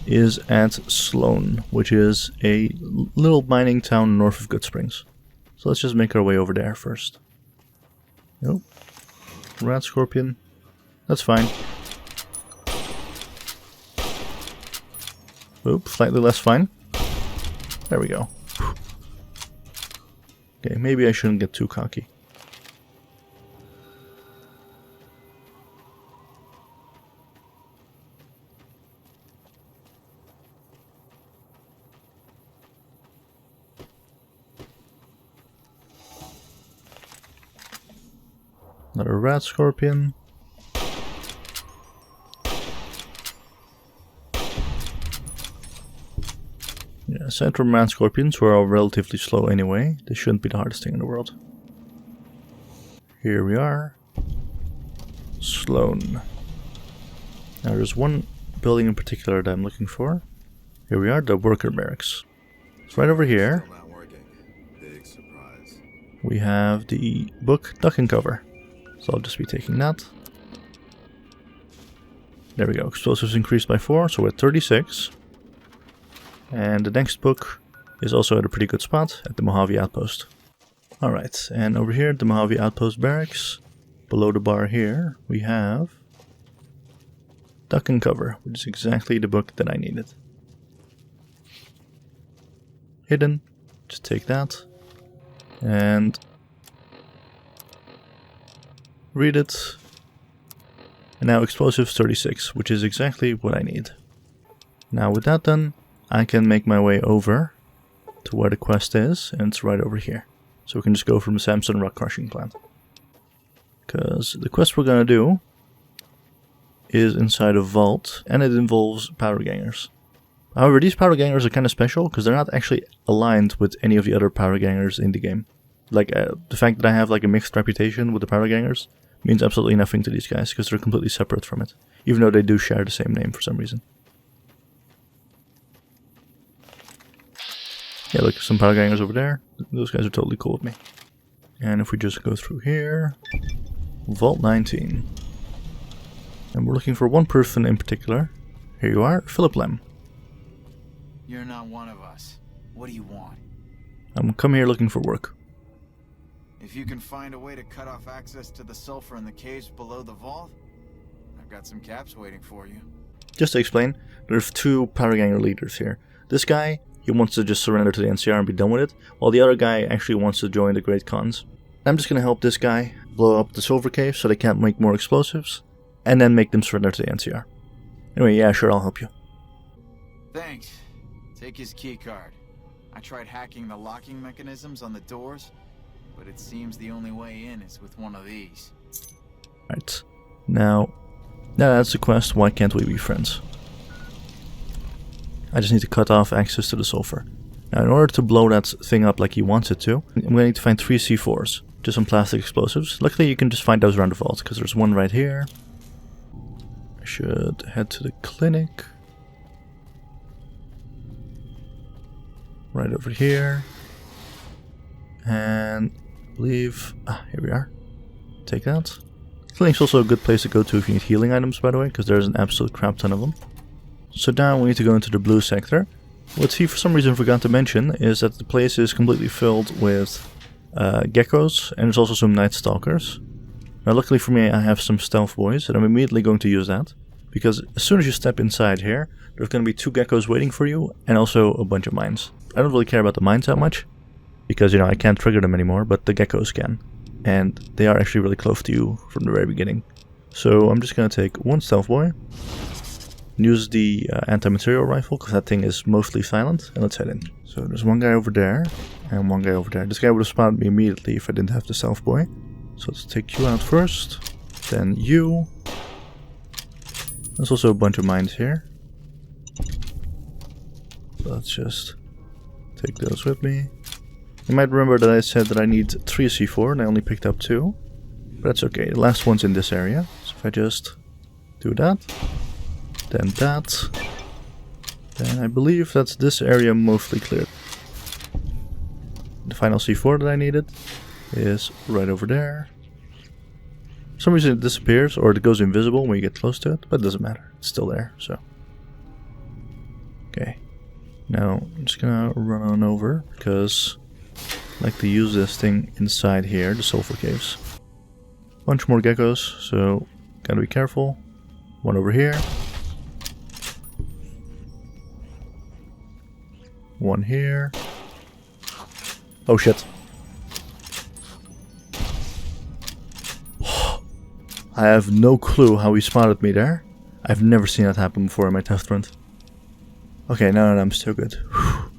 is at Sloan, which is a little mining town north of Good Springs. So let's just make our way over there first. Nope. Rat Scorpion. That's fine. Oop, slightly less fine. There we go. Okay, maybe I shouldn't get too cocky. Another rat scorpion. Yeah, aside from rat scorpions, who are relatively slow anyway, this shouldn't be the hardest thing in the world. Here we are. Sloan. Now there's one building in particular that I'm looking for. Here we are, the worker barracks. It's right over here. We have the book Duck and Cover. So I'll just be taking that. There we go. Explosives increased by 4, so we're at 36. And the next book is also at a pretty good spot, at the Mojave Outpost. Alright, and over here at the Mojave Outpost Barracks, below the bar here, we have Duck and Cover, which is exactly the book that I needed. Hidden, just take that. And read it. And now explosives 36, which is exactly what I need. Now with that done, I can make my way over to where the quest is, and it's right over here. So we can just go from the Samson rock crushing plant. Because the quest we're gonna do is inside a vault, and it involves powder gangers. However, these powder gangers are kind of special, because they're not actually aligned with any of the other powder gangers in the game. Like, the fact that I have like a mixed reputation with the powder gangers means absolutely nothing to these guys, because they're completely separate from it. Even though they do share the same name for some reason. Yeah, look, some powder gangers over there. Those guys are totally cool with me. And if we just go through here... Vault 19. And we're looking for one person in particular. Here you are, Philip Lem. You're not one of us. What do you want? I'm come here looking for work. If you can find a way to cut off access to the sulfur in the caves below the vault, I've got some caps waiting for you. Just to explain, there's two powder ganger leaders here. This guy, he wants to just surrender to the NCR and be done with it, while the other guy actually wants to join the Great Khans. I'm just gonna help this guy blow up the silver cave so they can't make more explosives, and then make them surrender to the NCR. Anyway, yeah, sure, I'll help you. Thanks. Take his keycard. I tried hacking the locking mechanisms on the doors, but it seems the only way in is with one of these. Right. Now, that's the quest, why can't we be friends? I just need to cut off access to the sulfur. Now, in order to blow that thing up like he wants it to, I'm going to need to find 3 C4s. Just some plastic explosives. Luckily, you can just find those around the vault, because there's one right here. I should head to the clinic. Right over here. And I believe... here we are. Take that. Clinic's also a good place to go to if you need healing items, by the way, because there's an absolute crap ton of them. So now we need to go into the blue sector. What he for some reason forgot to mention is that the place is completely filled with geckos, and there's also some night stalkers. Now luckily for me I have some stealth boys, and I'm immediately going to use that. Because as soon as you step inside here, there's going to be 2 geckos waiting for you, and also a bunch of mines. I don't really care about the mines that much, because you know I can't trigger them anymore, but the geckos can. And they are actually really close to you from the very beginning. So I'm just going to take 1 stealth boy. Use the anti-material rifle, because that thing is mostly silent, and let's head in. So there's one guy over there, and one guy over there. This guy would have spotted me immediately if I didn't have the stealth boy. So let's take you out first, then you. There's also a bunch of mines here. So let's just take those with me. You might remember that I said that I need 3 C4, and I only picked up 2. But that's okay, the last one's in this area. So if I just do that, then that, then I believe that's this area mostly cleared. The final C4 that I needed is right over there. For some reason it disappears, or it goes invisible when you get close to it, but it doesn't matter, it's still there, so. Okay. Now, I'm just gonna run on over, because I like to use this thing inside here, the sulfur caves. Bunch more geckos, so gotta be careful. One over here. One here. Oh shit. I have no clue how he spotted me there. I've never seen that happen before in my test run. Okay, no, I'm still good. Whew.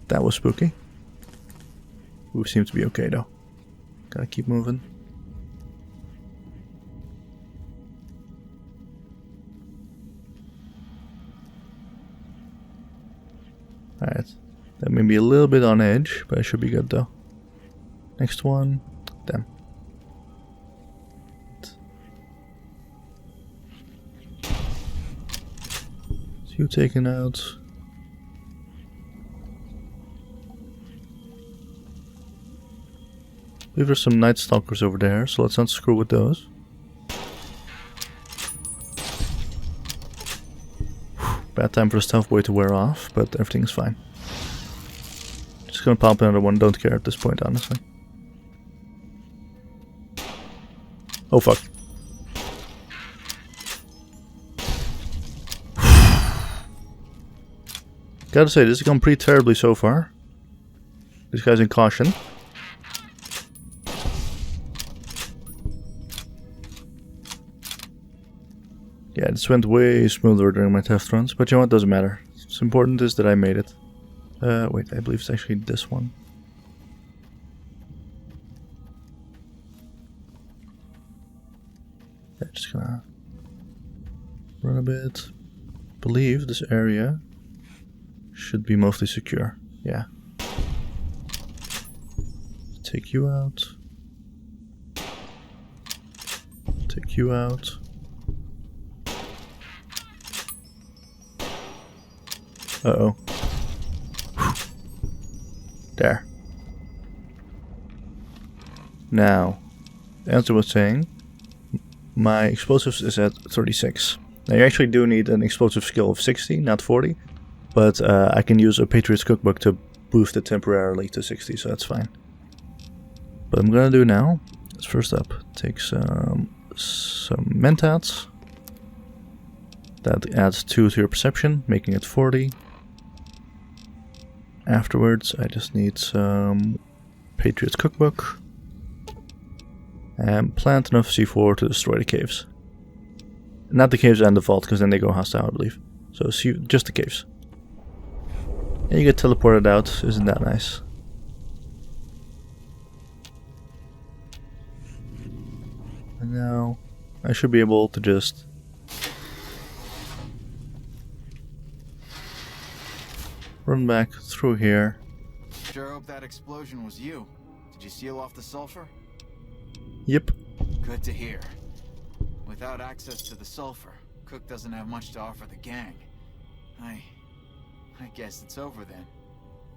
That was spooky. We seem to be okay though. Gotta keep moving. Alright. That may be a little bit on edge, but I should be good though. Next one. Damn. Is you taken out? I believe there's some Night Stalkers over there, so let's not screw with those. Bad time for the stealth boy to wear off, but everything's fine. Just gonna pop another one, don't care at this point, honestly. Oh fuck. Gotta say, this has gone pretty terribly so far. This guy's in caution. Yeah, this went way smoother during my test runs, but you know what, doesn't matter. What's important is that I made it. Wait, I believe it's actually this one. Yeah, just gonna run a bit. Believe this area should be mostly secure. Yeah. Take you out. Take you out. Uh-oh. There. Now, as I was saying, my explosives is at 36. Now you actually do need an explosive skill of 60, not 40. But I can use a Patriot's Cookbook to boost it temporarily to 60, so that's fine. What I'm gonna do now is first up, take some mentats. That adds 2 to your perception, making it 40. Afterwards, I just need some Patriot's Cookbook. And plant enough C4 to destroy the caves. Not the caves and the vault, because then they go hostile, I believe. So just the caves. And you get teleported out, isn't that nice? And now, I should be able to just run back through here. Sure hope that explosion was you. Did you seal off the sulfur? Yep. Good to hear. Without access to the sulfur, Cook doesn't have much to offer the gang. I guess it's over then.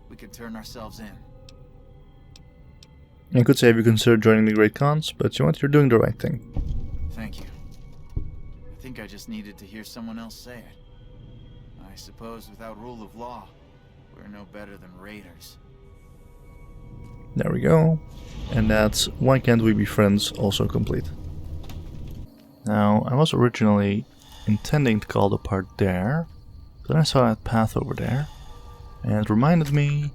We could turn ourselves in. I could say, have you considered joining the Great Khans, but you know what, you're doing the right thing. Thank you. I think I just needed to hear someone else say it. I suppose without rule of law, we're no better than raiders. There we go. And that's Why Can't We Be Friends also complete. Now, I was originally intending to call the part there, but then I saw that path over there, and it reminded me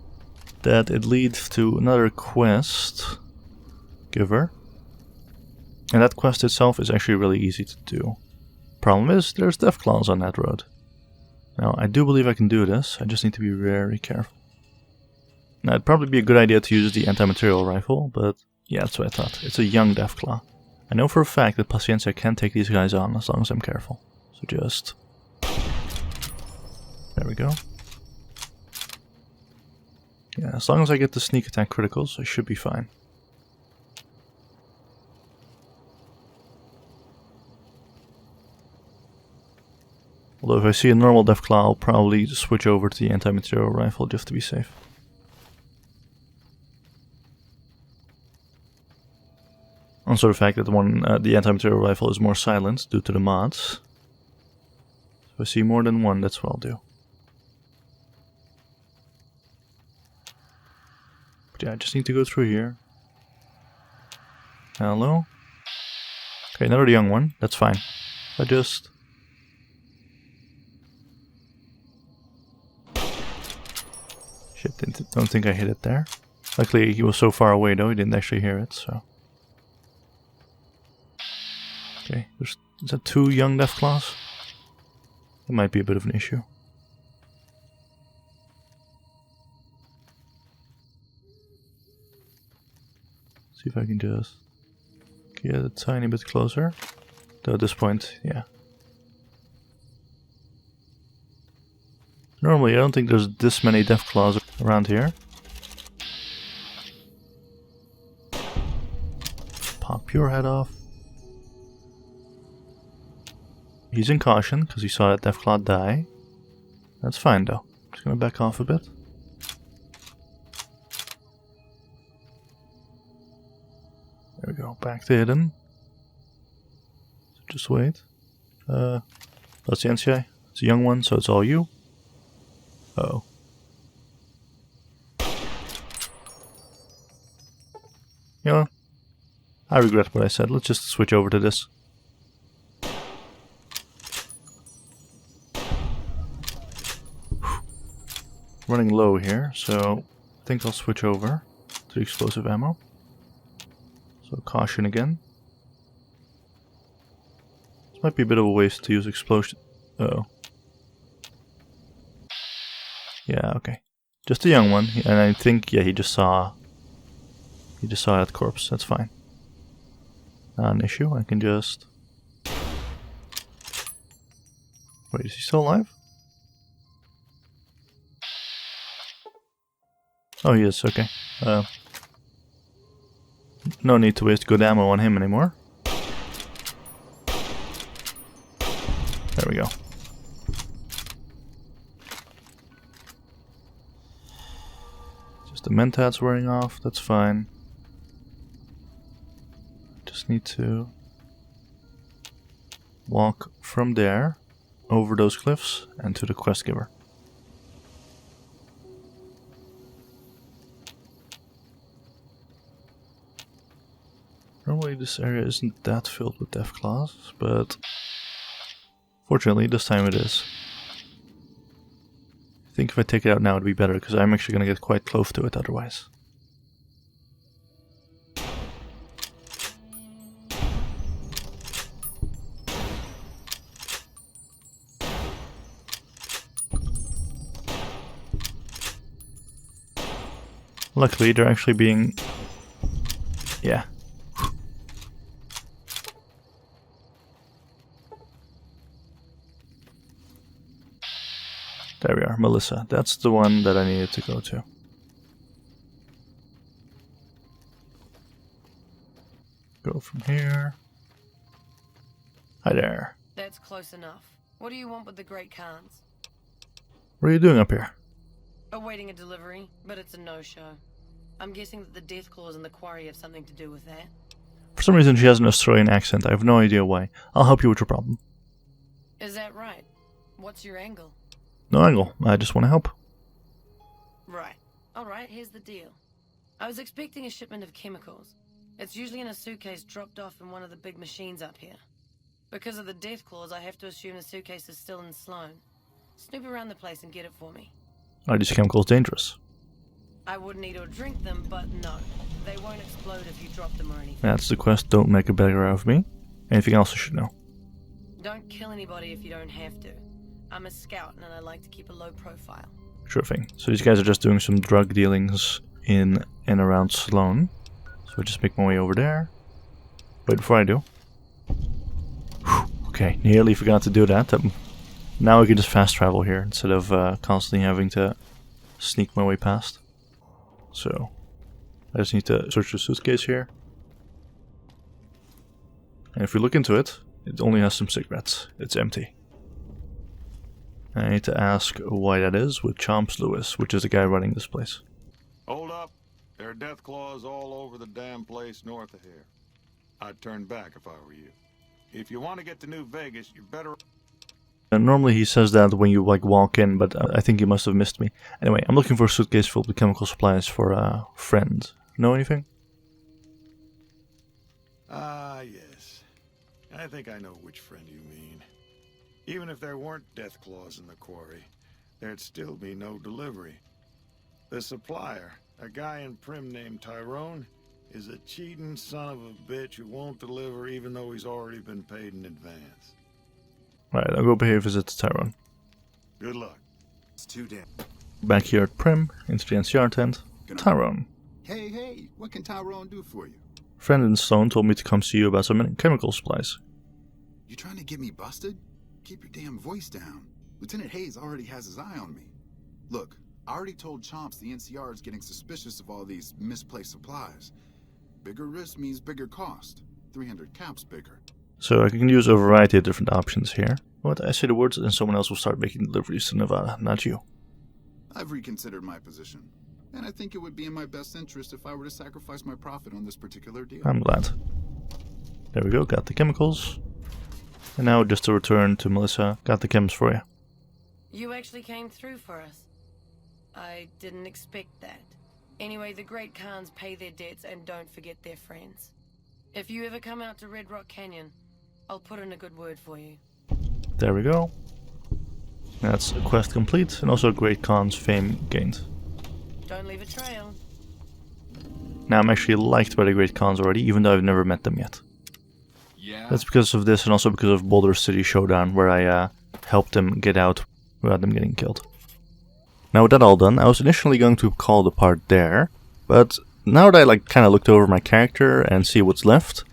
that it leads to another quest giver. And that quest itself is actually really easy to do. Problem is, there's Deathclaws on that road. Now, I do believe I can do this, I just need to be very careful. Now, it'd probably be a good idea to use the anti-material rifle, but yeah, that's what I thought. It's a young Deathclaw. I know for a fact that Paciencia can take these guys on as long as I'm careful. So just... there we go. Yeah, as long as I get the sneak attack criticals, I should be fine. Although if I see a normal Deathclaw, I'll probably switch over to the anti-material rifle just to be safe. Also the fact that the anti-material rifle is more silent due to the mods. If I see more than one, that's what I'll do. But yeah, I just need to go through here. Hello? Okay, another young one. That's fine. I just... Shit, don't think I hit it there. Luckily, he was so far away though, he didn't actually hear it, so... Okay, is that 2 young Deathclaws? That might be a bit of an issue. See if I can just get a tiny bit closer. Though at this point, yeah. Normally, I don't think there's this many Deathclaws around here. Pop your head off. He's in caution because he saw that Deathclaw die. That's fine though. Just gonna back off a bit. There we go. Back to hidden. So just wait. That's the NCI. It's a young one, so it's all you. Uh-oh. You know, I regret what I said. Let's just switch over to this. Running low here, so I think I'll switch over to explosive ammo. So caution again. This might be a bit of a waste to use explosion. Uh-oh. Yeah, okay. Just a young one, and I think, yeah, he just saw that corpse. That's fine. Not an issue. I can just... Wait, is he still alive? Oh, he is, okay. No need to waste good ammo on him anymore. There we go. Just the mentats wearing off, that's fine. Just need to walk from there, over those cliffs, and to the quest giver. Normally this area isn't that filled with Deathclaws, but fortunately this time it is. I think if I take it out now it'd be better, because I'm actually going to get quite close to it otherwise. Luckily they're actually being... yeah. There we are, Melissa. That's the one that I needed to go to. Go from here. Hi there. That's close enough. What do you want with the Great Khans? What are you doing up here? Awaiting a delivery, but it's a no-show. I'm guessing that the Deathclaws and the quarry have something to do with that. For some reason she has an Australian accent. I have no idea why. I'll help you with your problem. Is that right? What's your angle? No angle. I just want to help. Right. Alright, here's the deal. I was expecting a shipment of chemicals. It's usually in a suitcase dropped off in one of the big machines up here. Because of the Deathclaws, I have to assume the suitcase is still in Sloan. Snoop around the place and get it for me. Are these chemicals dangerous? I wouldn't eat or drink them, but no. They won't explode if you drop them or anything. That's the quest. Don't make a beggar out of me. Anything else I should know? Don't kill anybody if you don't have to. I'm a scout and I like to keep a low profile. Sure thing. So these guys are just doing some drug dealings in and around Sloan. So I just make my way over there. Wait, before I do. Whew, okay, nearly forgot to do that. Now we can just fast travel here instead of constantly having to sneak my way past. So I just need to search the suitcase here. And if we look into it, it only has some cigarettes. It's empty. I need to ask why that is with Chomps Lewis, which is the guy running this place. Hold up. There are Deathclaws all over the damn place north of here. I'd turn back if I were you. If you want to get to New Vegas, you better... And normally he says that when you like walk in, but I think he must have missed me. Anyway, I'm looking for a suitcase filled with chemical supplies for a friend. Know anything? Ah, yes. I think I know which friend you mean. Even if there weren't death claws in the quarry, there'd still be no delivery. The supplier, a guy in Prim named Tyrone, is a cheating son of a bitch who won't deliver even though he's already been paid in advance. Right, I'll go pay a visit to Tyrone. Good luck. It's too damn. Back here at Prim, into the NCR tent. Tyrone. Hey, what can Tyrone do for you? Friend and Stone told me to come see you about some chemical supplies. You trying to get me busted? Keep your damn voice down. Lieutenant Hayes already has his eye on me. Look, I already told Chomps the NCR is getting suspicious of all these misplaced supplies. Bigger risk means bigger cost. 300 caps bigger. So I can use a variety of different options here. But I say the words and someone else will start making deliveries to Nevada, not you. I've reconsidered my position. And I think it would be in my best interest if I were to sacrifice my profit on this particular deal. I'm glad. There we go, got the chemicals. And now just to return to Melissa, got the chems for you. You actually came through for us. I didn't expect that. Anyway, the great Khans pay their debts and don't forget their friends. If you ever come out to Red Rock Canyon, I'll put in a good word for you. There we go. That's a quest complete and also Great Khan's fame gained. Don't leave a trail. Now I'm actually liked by the Great Khans already, even though I've never met them yet. Yeah. That's because of this and also because of Boulder City Showdown, where I helped them get out without them getting killed. Now with that all done, I was initially going to call the part there, but now that I kind of looked over my character and see what's left,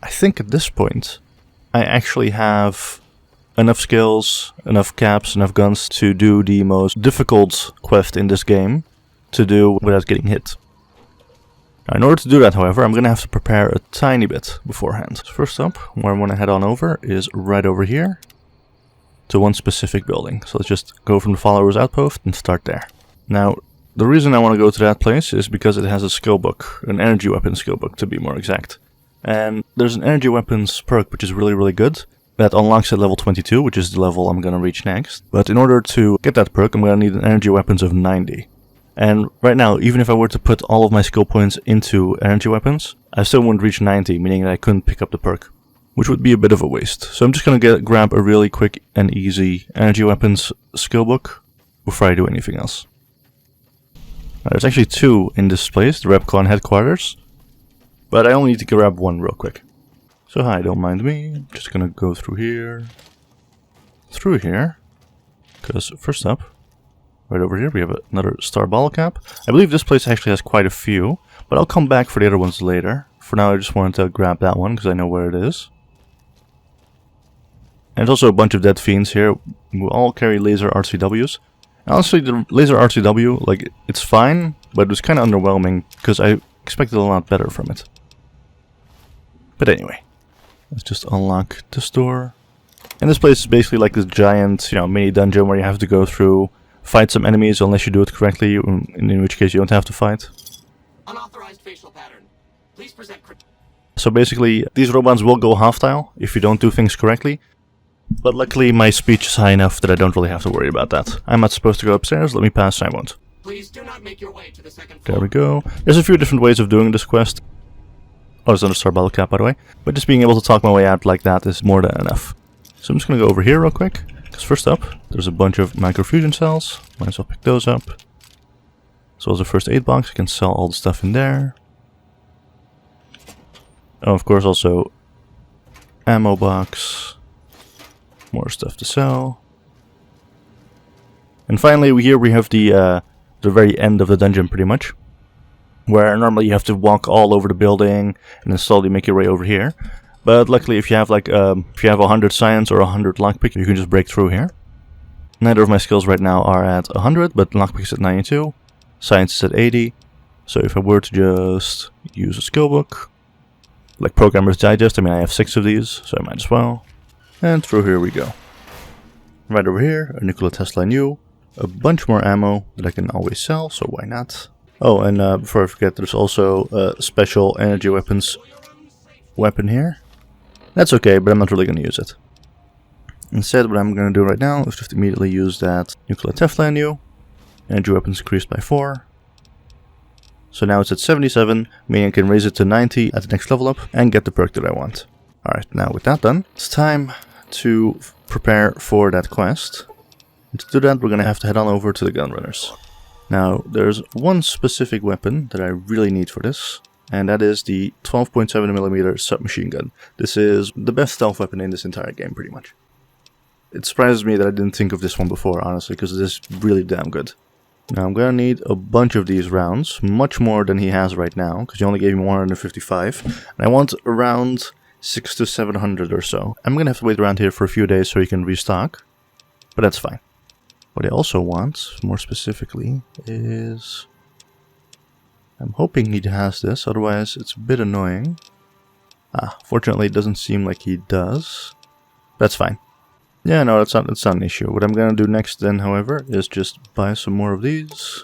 I think at this point I actually have enough skills, enough caps, enough guns to do the most difficult quest in this game to do without getting hit. Now, in order to do that, however, I'm going to have to prepare a tiny bit beforehand. So first up, where I want to head on over is right over here to one specific building. So let's just go from the Followers Outpost and start there. Now, the reason I want to go to that place is because it has a skill book, an energy weapon skill book to be more exact. And there's an energy weapons perk which is really, really good. That unlocks at level 22, which is the level I'm going to reach next. But in order to get that perk, I'm going to need an energy weapons of 90. And right now, even if I were to put all of my skill points into energy weapons, I still wouldn't reach 90, meaning that I couldn't pick up the perk, which would be a bit of a waste. So I'm just going to grab a really quick and easy energy weapons skill book before I do anything else. Now, there's actually two in this place, the Repcon headquarters, but I only need to grab one real quick. So hi, don't mind me, I'm just going to go through here, because first up, right over here we have another star bottle cap. I believe this place actually has quite a few, but I'll come back for the other ones later. For now I just wanted to grab that one because I know where it is. And there's also a bunch of dead fiends here who all carry laser RCWs. And honestly, the laser RCW, like, it's fine, but it was kind of underwhelming because I expected a lot better from it. But anyway, let's just unlock this door. And this place is basically like this giant, mini dungeon where you have to go through, fight some enemies unless you do it correctly, in which case you don't have to fight. Unauthorized facial pattern. Please present. So basically, these robots will go hostile if you don't do things correctly. But luckily my speech is high enough that I don't really have to worry about that. I'm not supposed to go upstairs, let me pass, I won't. Please do not make your way to the second floor. There we go. There's a few different ways of doing this quest. Oh, there's another star bottle cap, by the way. But just being able to talk my way out like that is more than enough. So I'm just going to go over here real quick. Because first up, there's a bunch of microfusion cells. Might as well pick those up. As well as a first aid box, I can sell all the stuff in there. Oh, of course, also ammo box. More stuff to sell. And finally, here we have the very end of the dungeon, pretty much. Where normally you have to walk all over the building and then slowly make your way over here. But luckily, if you have 100 science or 100 lockpick, you can just break through here. Neither of my skills right now are at 100, but lockpick is at 92. Science is at 80. So if I were to just use a skill book, like Programmer's Digest, I mean I have 6 of these, so I might as well. And through here we go. Right over here, a Nikola Tesla new, a bunch more ammo that I can always sell, so why not? Oh, and before I forget, there's also a special energy weapons weapon here. That's okay, but I'm not really going to use it. Instead, what I'm going to do right now is just immediately use that nuclear Teflon new. Energy weapons increased by 4. So now it's at 77, meaning I can raise it to 90 at the next level up and get the perk that I want. Alright, now with that done, it's time to prepare for that quest. And to do that, we're going to have to head on over to the Gunrunners. Now, there's one specific weapon that I really need for this, and that is the 12.7mm submachine gun. This is the best stealth weapon in this entire game, pretty much. It surprises me that I didn't think of this one before, honestly, because it is really damn good. Now I'm gonna need a bunch of these rounds, much more than he has right now, because he only gave me 155, and I want around 600 to 700 or so. I'm gonna have to wait around here for a few days so he can restock, but that's fine. What I also want, more specifically, is... I'm hoping he has this, otherwise it's a bit annoying. Fortunately it doesn't seem like he does. That's fine. Yeah, no, that's not an issue. What I'm gonna do next then, however, is just buy some more of these.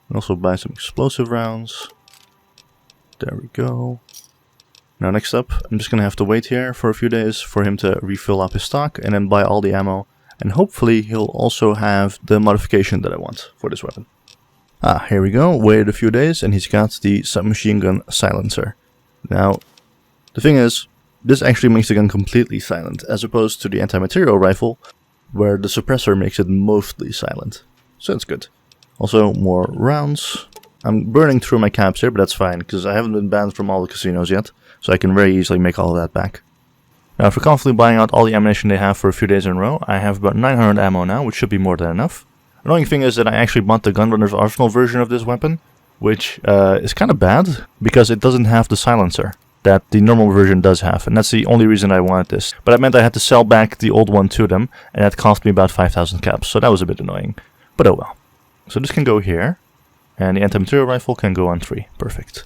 And also buy some explosive rounds. There we go. Now next up, I'm just gonna have to wait here for a few days for him to refill up his stock and then buy all the ammo. And hopefully he'll also have the modification that I want for this weapon. Here we go. Waited a few days and he's got the submachine gun silencer. Now, the thing is, this actually makes the gun completely silent, as opposed to the anti-material rifle, where the suppressor makes it mostly silent. So that's good. Also, more rounds. I'm burning through my caps here, but that's fine, because I haven't been banned from all the casinos yet, so I can very easily make all of that back. Now, after confidently buying out all the ammunition they have for a few days in a row, I have about 900 ammo now, which should be more than enough. Annoying thing is that I actually bought the Gunrunner's Arsenal version of this weapon, which is kind of bad, because it doesn't have the silencer that the normal version does have, and that's the only reason I wanted this. But that meant I had to sell back the old one to them, and that cost me about 5,000 caps, so that was a bit annoying. But oh well. So this can go here, and the anti-material rifle can go on 3. Perfect.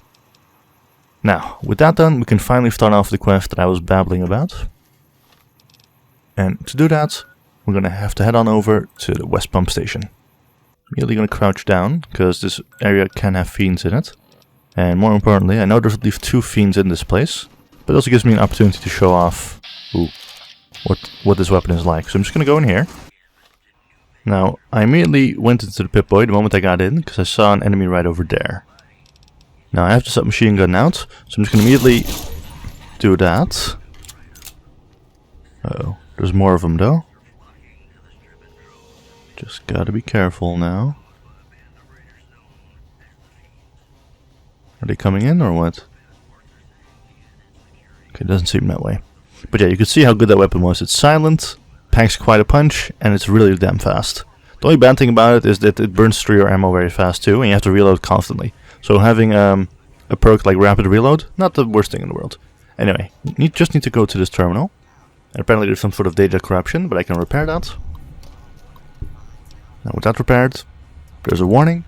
Now, with that done, we can finally start off the quest that I was babbling about. And to do that, we're gonna have to head on over to the West Pump Station. Immediately gonna crouch down, because this area can have fiends in it. And more importantly, I know there's at least 2 fiends in this place, but it also gives me an opportunity to show off what this weapon is like. So I'm just going to go in here. Now, I immediately went into the Pip-Boy the moment I got in, because I saw an enemy right over there. Now I have the submachine gun out, so I'm just going to immediately do that. Uh-oh, there's more of them though. Just gotta be careful now. Are they coming in or what? Okay, it doesn't seem that way. But yeah, you can see how good that weapon was. It's silent, packs quite a punch, and it's really damn fast. The only bad thing about it is that it burns through your ammo very fast too, and you have to reload constantly. So having a perk like Rapid Reload, not the worst thing in the world. Anyway, just need to go to this terminal. And apparently there's some sort of data corruption, but I can repair that. Now with that repaired, there's a warning.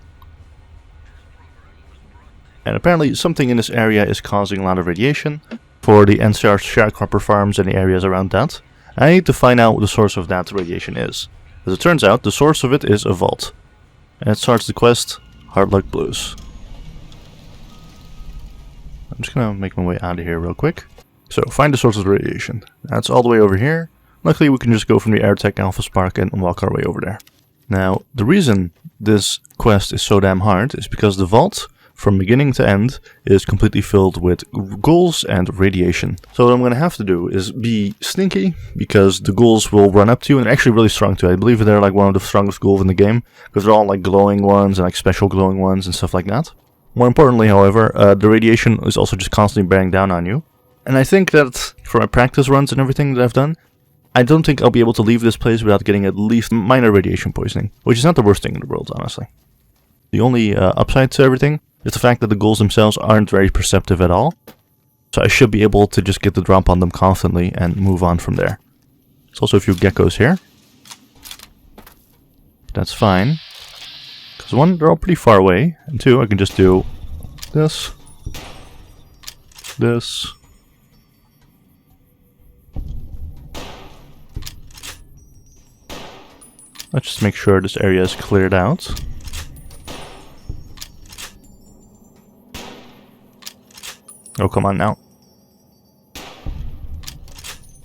And apparently something in this area is causing a lot of radiation for the NCR sharecropper farms and the areas around that. I need to find out what the source of that radiation is. As it turns out, the source of it is a vault. And it starts the quest, Hard Luck Blues. I'm just gonna make my way out of here real quick. So, find the source of the radiation. That's all the way over here. Luckily we can just go from the AirTech Alpha Spark and walk our way over there. Now, the reason this quest is so damn hard is because the vault, from beginning to end, is completely filled with ghouls and radiation. So what I'm going to have to do is be sneaky, because the ghouls will run up to you, and they're actually really strong too. I believe they're like one of the strongest ghouls in the game, because they're all like glowing ones and like special glowing ones and stuff like that. More importantly, however, the radiation is also just constantly bearing down on you. And I think that for my practice runs and everything that I've done, I don't think I'll be able to leave this place without getting at least minor radiation poisoning, which is not the worst thing in the world, honestly. The only upside to everything is the fact that the ghouls themselves aren't very perceptive at all, so I should be able to just get the drop on them constantly and move on from there. There's also a few geckos here. That's fine, because one, they're all pretty far away, and two, I can just do this, this. Let's just make sure this area is cleared out. Oh, come on now.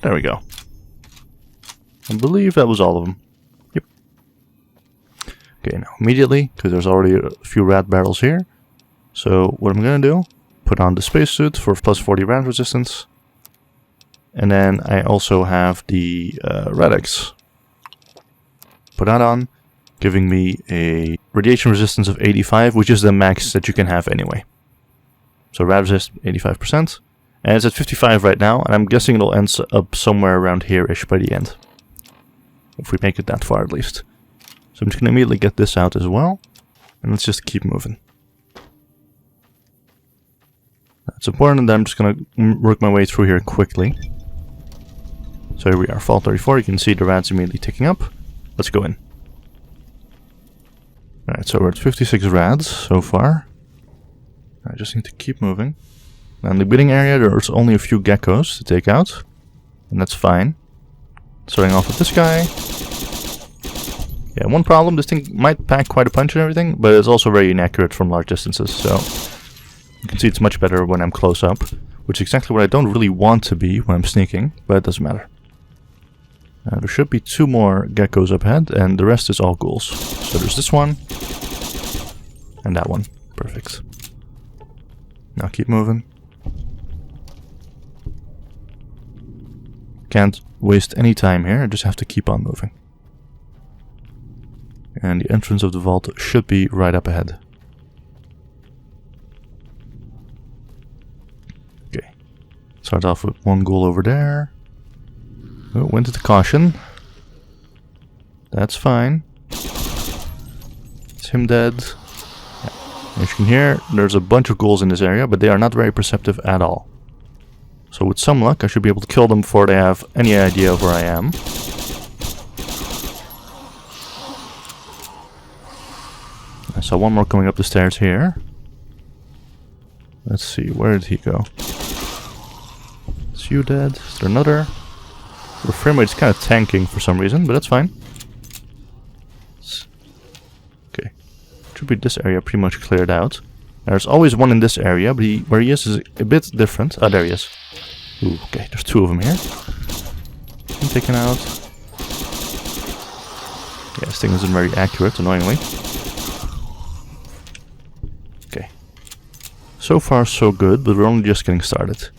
There we go. I believe that was all of them. Yep. Okay, now immediately, because there's already a few rat barrels here. So what I'm gonna do, put on the spacesuit for plus 40 rat resistance. And then I also have the Radix. Put that on, giving me a radiation resistance of 85, which is the max that you can have anyway. So rad resist 85%. And it's at 55 right now, and I'm guessing it'll end up somewhere around here-ish by the end. If we make it that far at least. So I'm just gonna immediately get this out as well. And let's just keep moving. It's important that I'm just gonna work my way through here quickly. So here we are, Fall 34, you can see the rats immediately ticking up. Let's go in. Alright, so we're at 56 rads so far. I just need to keep moving. Now in the beginning area there's only a few geckos to take out. And that's fine. Starting off with this guy. Yeah, one problem, this thing might pack quite a punch and everything, but it's also very inaccurate from large distances, so... You can see it's much better when I'm close up, which is exactly what I don't really want to be when I'm sneaking, but it doesn't matter. There should be 2 more geckos up ahead, and the rest is all ghouls. So there's this one, and that one. Perfect. Now keep moving. Can't waste any time here, I just have to keep on moving. And the entrance of the vault should be right up ahead. Okay. Start off with one ghoul over there. Oh, went into caution. That's fine. Is him dead? Yeah. As you can hear, there's a bunch of ghouls in this area, but they are not very perceptive at all. So with some luck, I should be able to kill them before they have any idea of where I am. I saw one more coming up the stairs here. Let's see, where did he go? Is you dead? Is there another? The frame rate is kind of tanking for some reason, but that's fine. Okay. Should be this area pretty much cleared out. There's always one in this area, but where he is a bit different. Ah, there he is. Ooh, okay, there's 2 of them here. Him taken out. Yeah, this thing isn't very accurate, annoyingly. Okay. So far, so good, but we're only just getting started.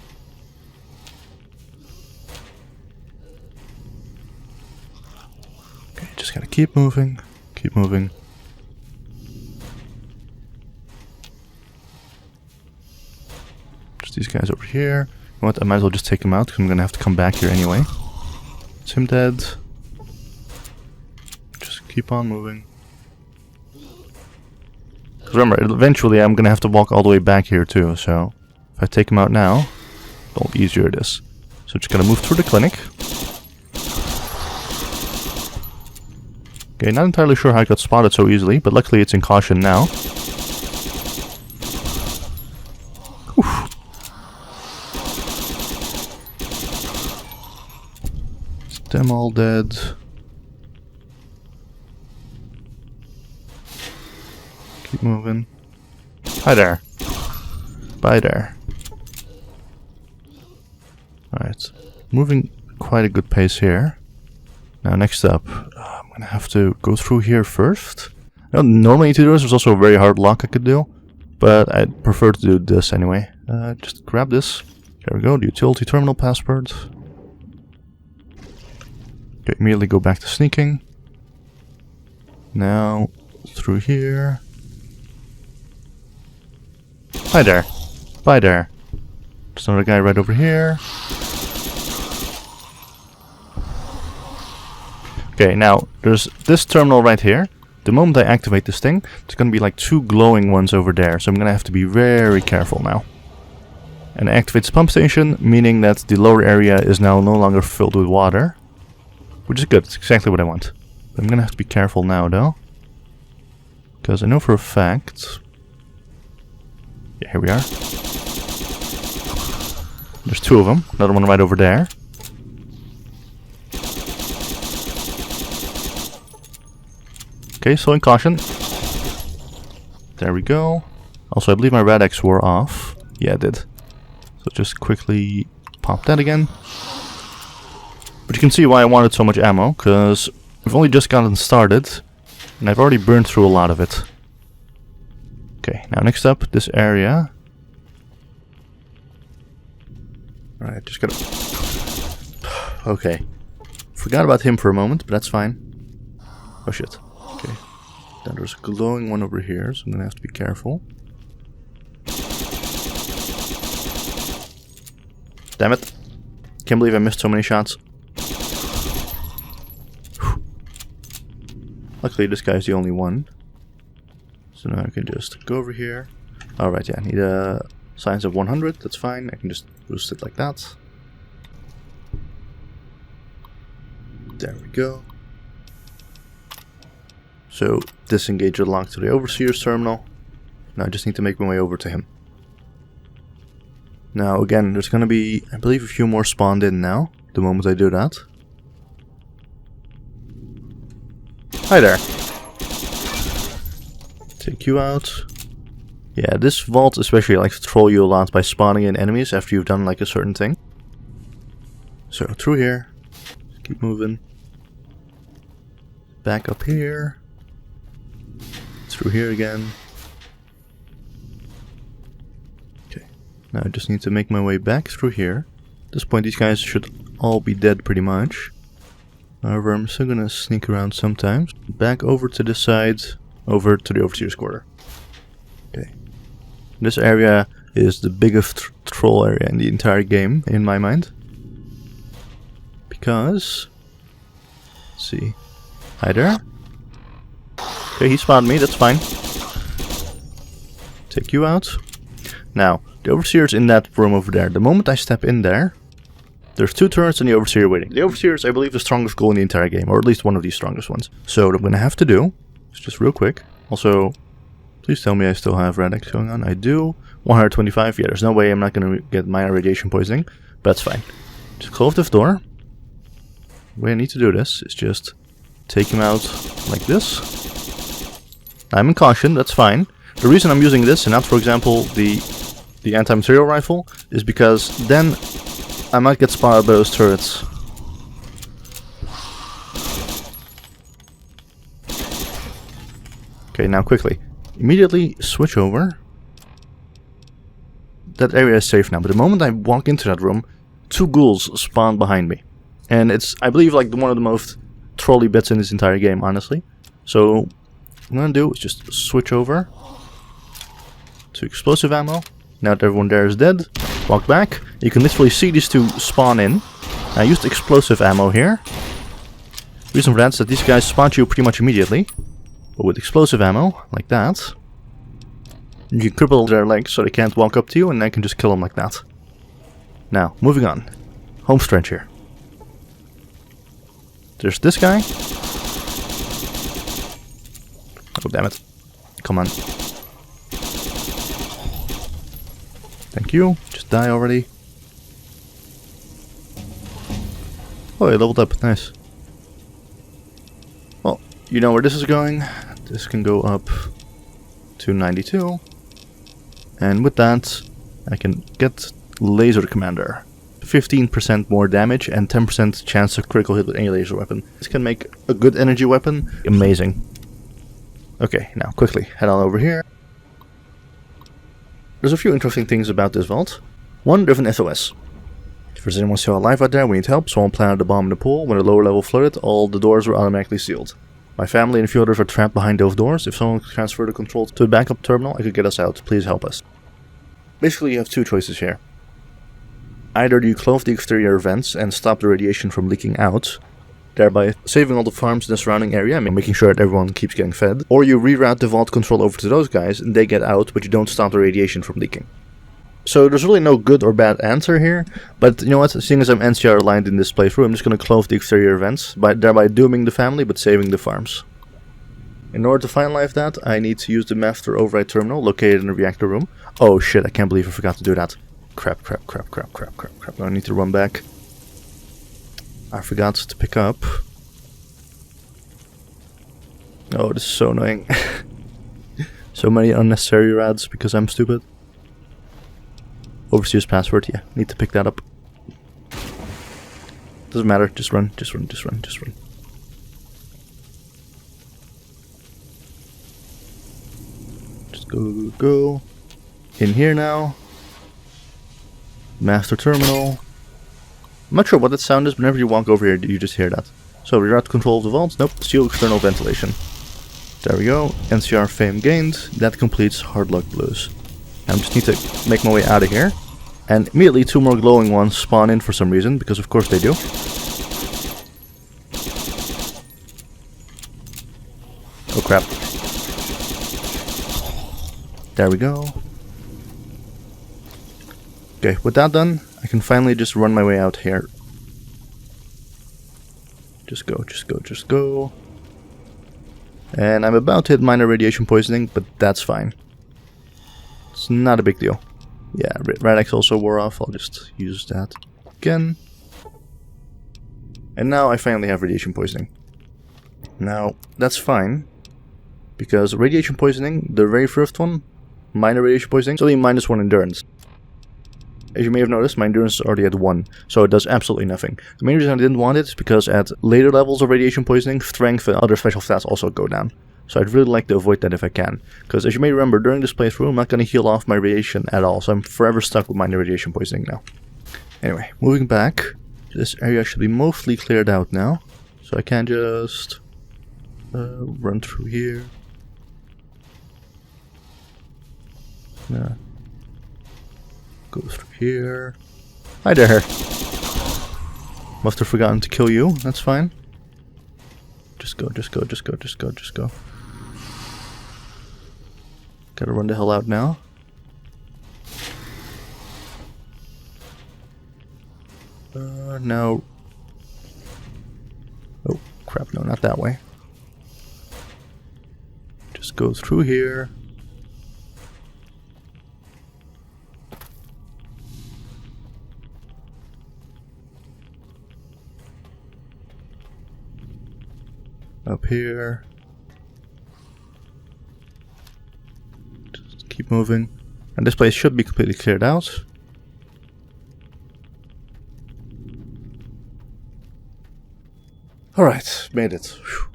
Okay, just gotta keep moving. Keep moving. Just these guys over here. You know what, I might as well just take him out, because I'm gonna have to come back here anyway. Is him dead? Just keep on moving. Because remember, eventually I'm gonna have to walk all the way back here too, so... If I take him out now, the easier it is. So just gotta move through the clinic. Okay, not entirely sure how I got spotted so easily, but luckily it's in caution now. Oof. Them all dead. Keep moving. Hi there. Bye there. Alright. Moving quite a good pace here. Now next up, I'm gonna have to go through here first. I don't normally need to do this, there's also a very hard lock I could do. But I prefer to do this anyway. Just grab this. There we go, the utility terminal password. Okay, immediately go back to sneaking. Now, through here. Hi there. Bye there. There's another guy right over here. Okay, now, there's this terminal right here. The moment I activate this thing, there's gonna be like 2 glowing ones over there. So I'm gonna have to be very careful now. And I activate the pump station, meaning that the lower area is now no longer filled with water. Which is good, it's exactly what I want. But I'm gonna have to be careful now though. Because I know for a fact... Yeah, here we are. There's 2 of them, another one right over there. Okay, so in caution. There we go. Also, I believe my Radix wore off. Yeah, it did. So just quickly pop that again. But you can see why I wanted so much ammo, because I've only just gotten started, and I've already burned through a lot of it. Okay, now next up, this area. Alright, just gotta... Okay. Forgot about him for a moment, but that's fine. Oh shit. Okay. Then there's a glowing one over here, so I'm gonna have to be careful. Damn it. Can't believe I missed so many shots. Whew. Luckily this guy's the only one. So now I can just go over here. Alright, yeah, I need science of 100, that's fine. I can just boost it like that. There we go. So, disengage the lock to the Overseer's terminal. Now I just need to make my way over to him. Now again, there's gonna be, I believe, a few more spawned in now, the moment I do that. Hi there. Take you out. Yeah, this vault especially likes to troll you a lot by spawning in enemies after you've done like a certain thing. So, through here. Keep moving. Back up here. Through here again. Okay. Now I just need to make my way back through here. At this point these guys should all be dead pretty much. However, I'm still gonna sneak around sometimes. Back over to this side. Over to the Overseer's quarter. Okay. This area is the biggest troll area in the entire game, in my mind. Because... Let's see. Hi there. Okay, he spawned me, that's fine. Take you out. Now, the Overseer's in that room over there. The moment I step in there, there's two turrets and the Overseer waiting. The Overseer is, I believe, the strongest ghoul in the entire game, or at least one of the strongest ones. So what I'm gonna have to do is just real quick. Also, please tell me I still have red X going on. I do. 125. Yeah, there's no way I'm not gonna get minor radiation poisoning, but that's fine. Just close this door. The way I need to do this is just take him out like this. I'm in caution, that's fine. The reason I'm using this and not, for example, the anti-material rifle is because then I might get spotted by those turrets. Okay, now quickly. Immediately switch over. That area is safe now, but the moment I walk into that room, two ghouls spawn behind me. And it's, I believe, like one of the most trolly bits in this entire game, honestly. So, what I'm gonna do is just switch over to explosive ammo. Now that everyone there is dead, walk back. You can literally see these two spawn in. I used explosive ammo here. The reason for that is that these guys spawn you pretty much immediately. But with explosive ammo, like that, you can cripple their legs so they can't walk up to you, and I can just kill them like that. Now, moving on. Home stretch here. There's this guy. Oh, damn it. Come on. Thank you. Just die already. Oh, he leveled up. Nice. Well, you know where this is going. This can go up to 92. And with that, I can get Laser Commander. 15% more damage and 10% chance of critical hit with any laser weapon. This can make a good energy weapon amazing. Okay, now quickly head on over here. There's a few interesting things about this vault. One, there's an SOS. If there's anyone still alive out there, we need help. Someone planted a bomb in the pool. When the lower level flooded, all the doors were automatically sealed. My family and a few others are trapped behind those doors. If someone could transfer the control to the backup terminal, I could get us out. Please help us. Basically, you have two choices here. Either you close the exterior vents and stop the radiation from leaking out, thereby saving all the farms in the surrounding area and making sure that everyone keeps getting fed, or you reroute the vault control over to those guys and they get out, but you don't stop the radiation from leaking. So there's really no good or bad answer here, but you know what, seeing as I'm NCR aligned in this playthrough, I'm just going to close the exterior vents, thereby dooming the family but saving the farms. In order to finalize that, I need to use the master override terminal located in the reactor room. Oh shit, I can't believe I forgot to do that. Crap. I need to run back. I forgot to pick up. Oh, this is so annoying. So many unnecessary rads because I'm stupid. Overseer's password, yeah, need to pick that up. Doesn't matter, just run, just run, just run, just run. Just go, go, go. In here now. Master terminal. I'm not sure what that sound is, but whenever you walk over here, you just hear that. So, reroute control of the vault. Nope, seal external ventilation. There we go. NCR fame gained. That completes Hard Luck Blues. I just need to make my way out of here. And immediately 2 more glowing ones spawn in for some reason, because of course they do. Oh crap. There we go. Okay, with that done, I can finally just run my way out here. Just go, just go, just go. And I'm about to hit minor radiation poisoning, but that's fine. It's not a big deal. Yeah, Radix also wore off, I'll just use that again. And now I finally have radiation poisoning. Now, that's fine, because radiation poisoning, the very first one, minor radiation poisoning, it's only -1 endurance. As you may have noticed, my endurance is already at 1, so it does absolutely nothing. The main reason I didn't want it is because at later levels of radiation poisoning, strength and other special stats also go down. So I'd really like to avoid that if I can. Because as you may remember, during this playthrough, I'm not going to heal off my radiation at all, so I'm forever stuck with minor radiation poisoning now. Anyway, moving back, this area should be mostly cleared out now. So I can just run through here. Go through here. Hi there. Must have forgotten to kill you. That's fine. Just go, just go, just go, just go, just go. Gotta run the hell out now. No. Oh, crap, no, not that way. Just go through here. Up here. Just keep moving. And this place should be completely cleared out. Alright, made it. Whew.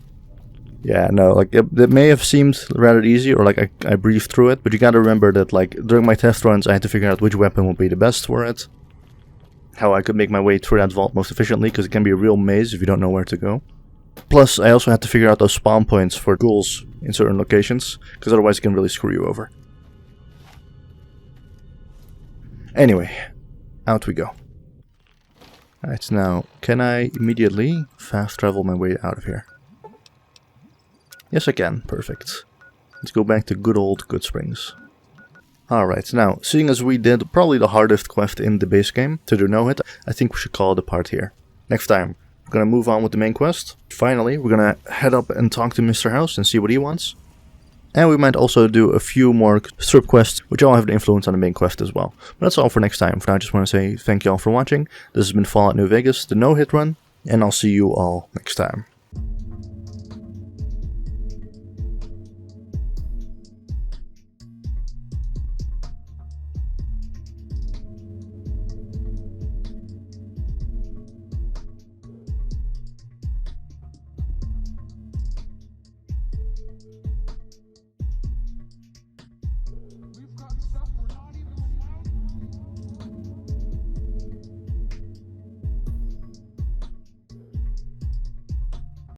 Yeah, no, like, it may have seemed rather easy, or like I breezed through it, but you gotta remember that, like, during my test runs I had to figure out which weapon would be the best for it. How I could make my way through that vault most efficiently, because it can be a real maze if you don't know where to go. Plus, I also had to figure out those spawn points for ghouls in certain locations, because otherwise it can really screw you over. Anyway, out we go. Alright, now, can I immediately fast travel my way out of here? Yes, I can. Perfect. Let's go back to good old Good Springs. Alright, now, seeing as we did probably the hardest quest in the base game, to do no hit, I think we should call it a part here. Next time, we're gonna move on with the main quest. Finally, we're gonna head up and talk to Mr. House and see what he wants. And we might also do a few more strip quests, which all have an influence on the main quest as well. But that's all for next time. For now, I just want to say thank you all for watching. This has been Fallout New Vegas, the no-hit run, and I'll see you all next time.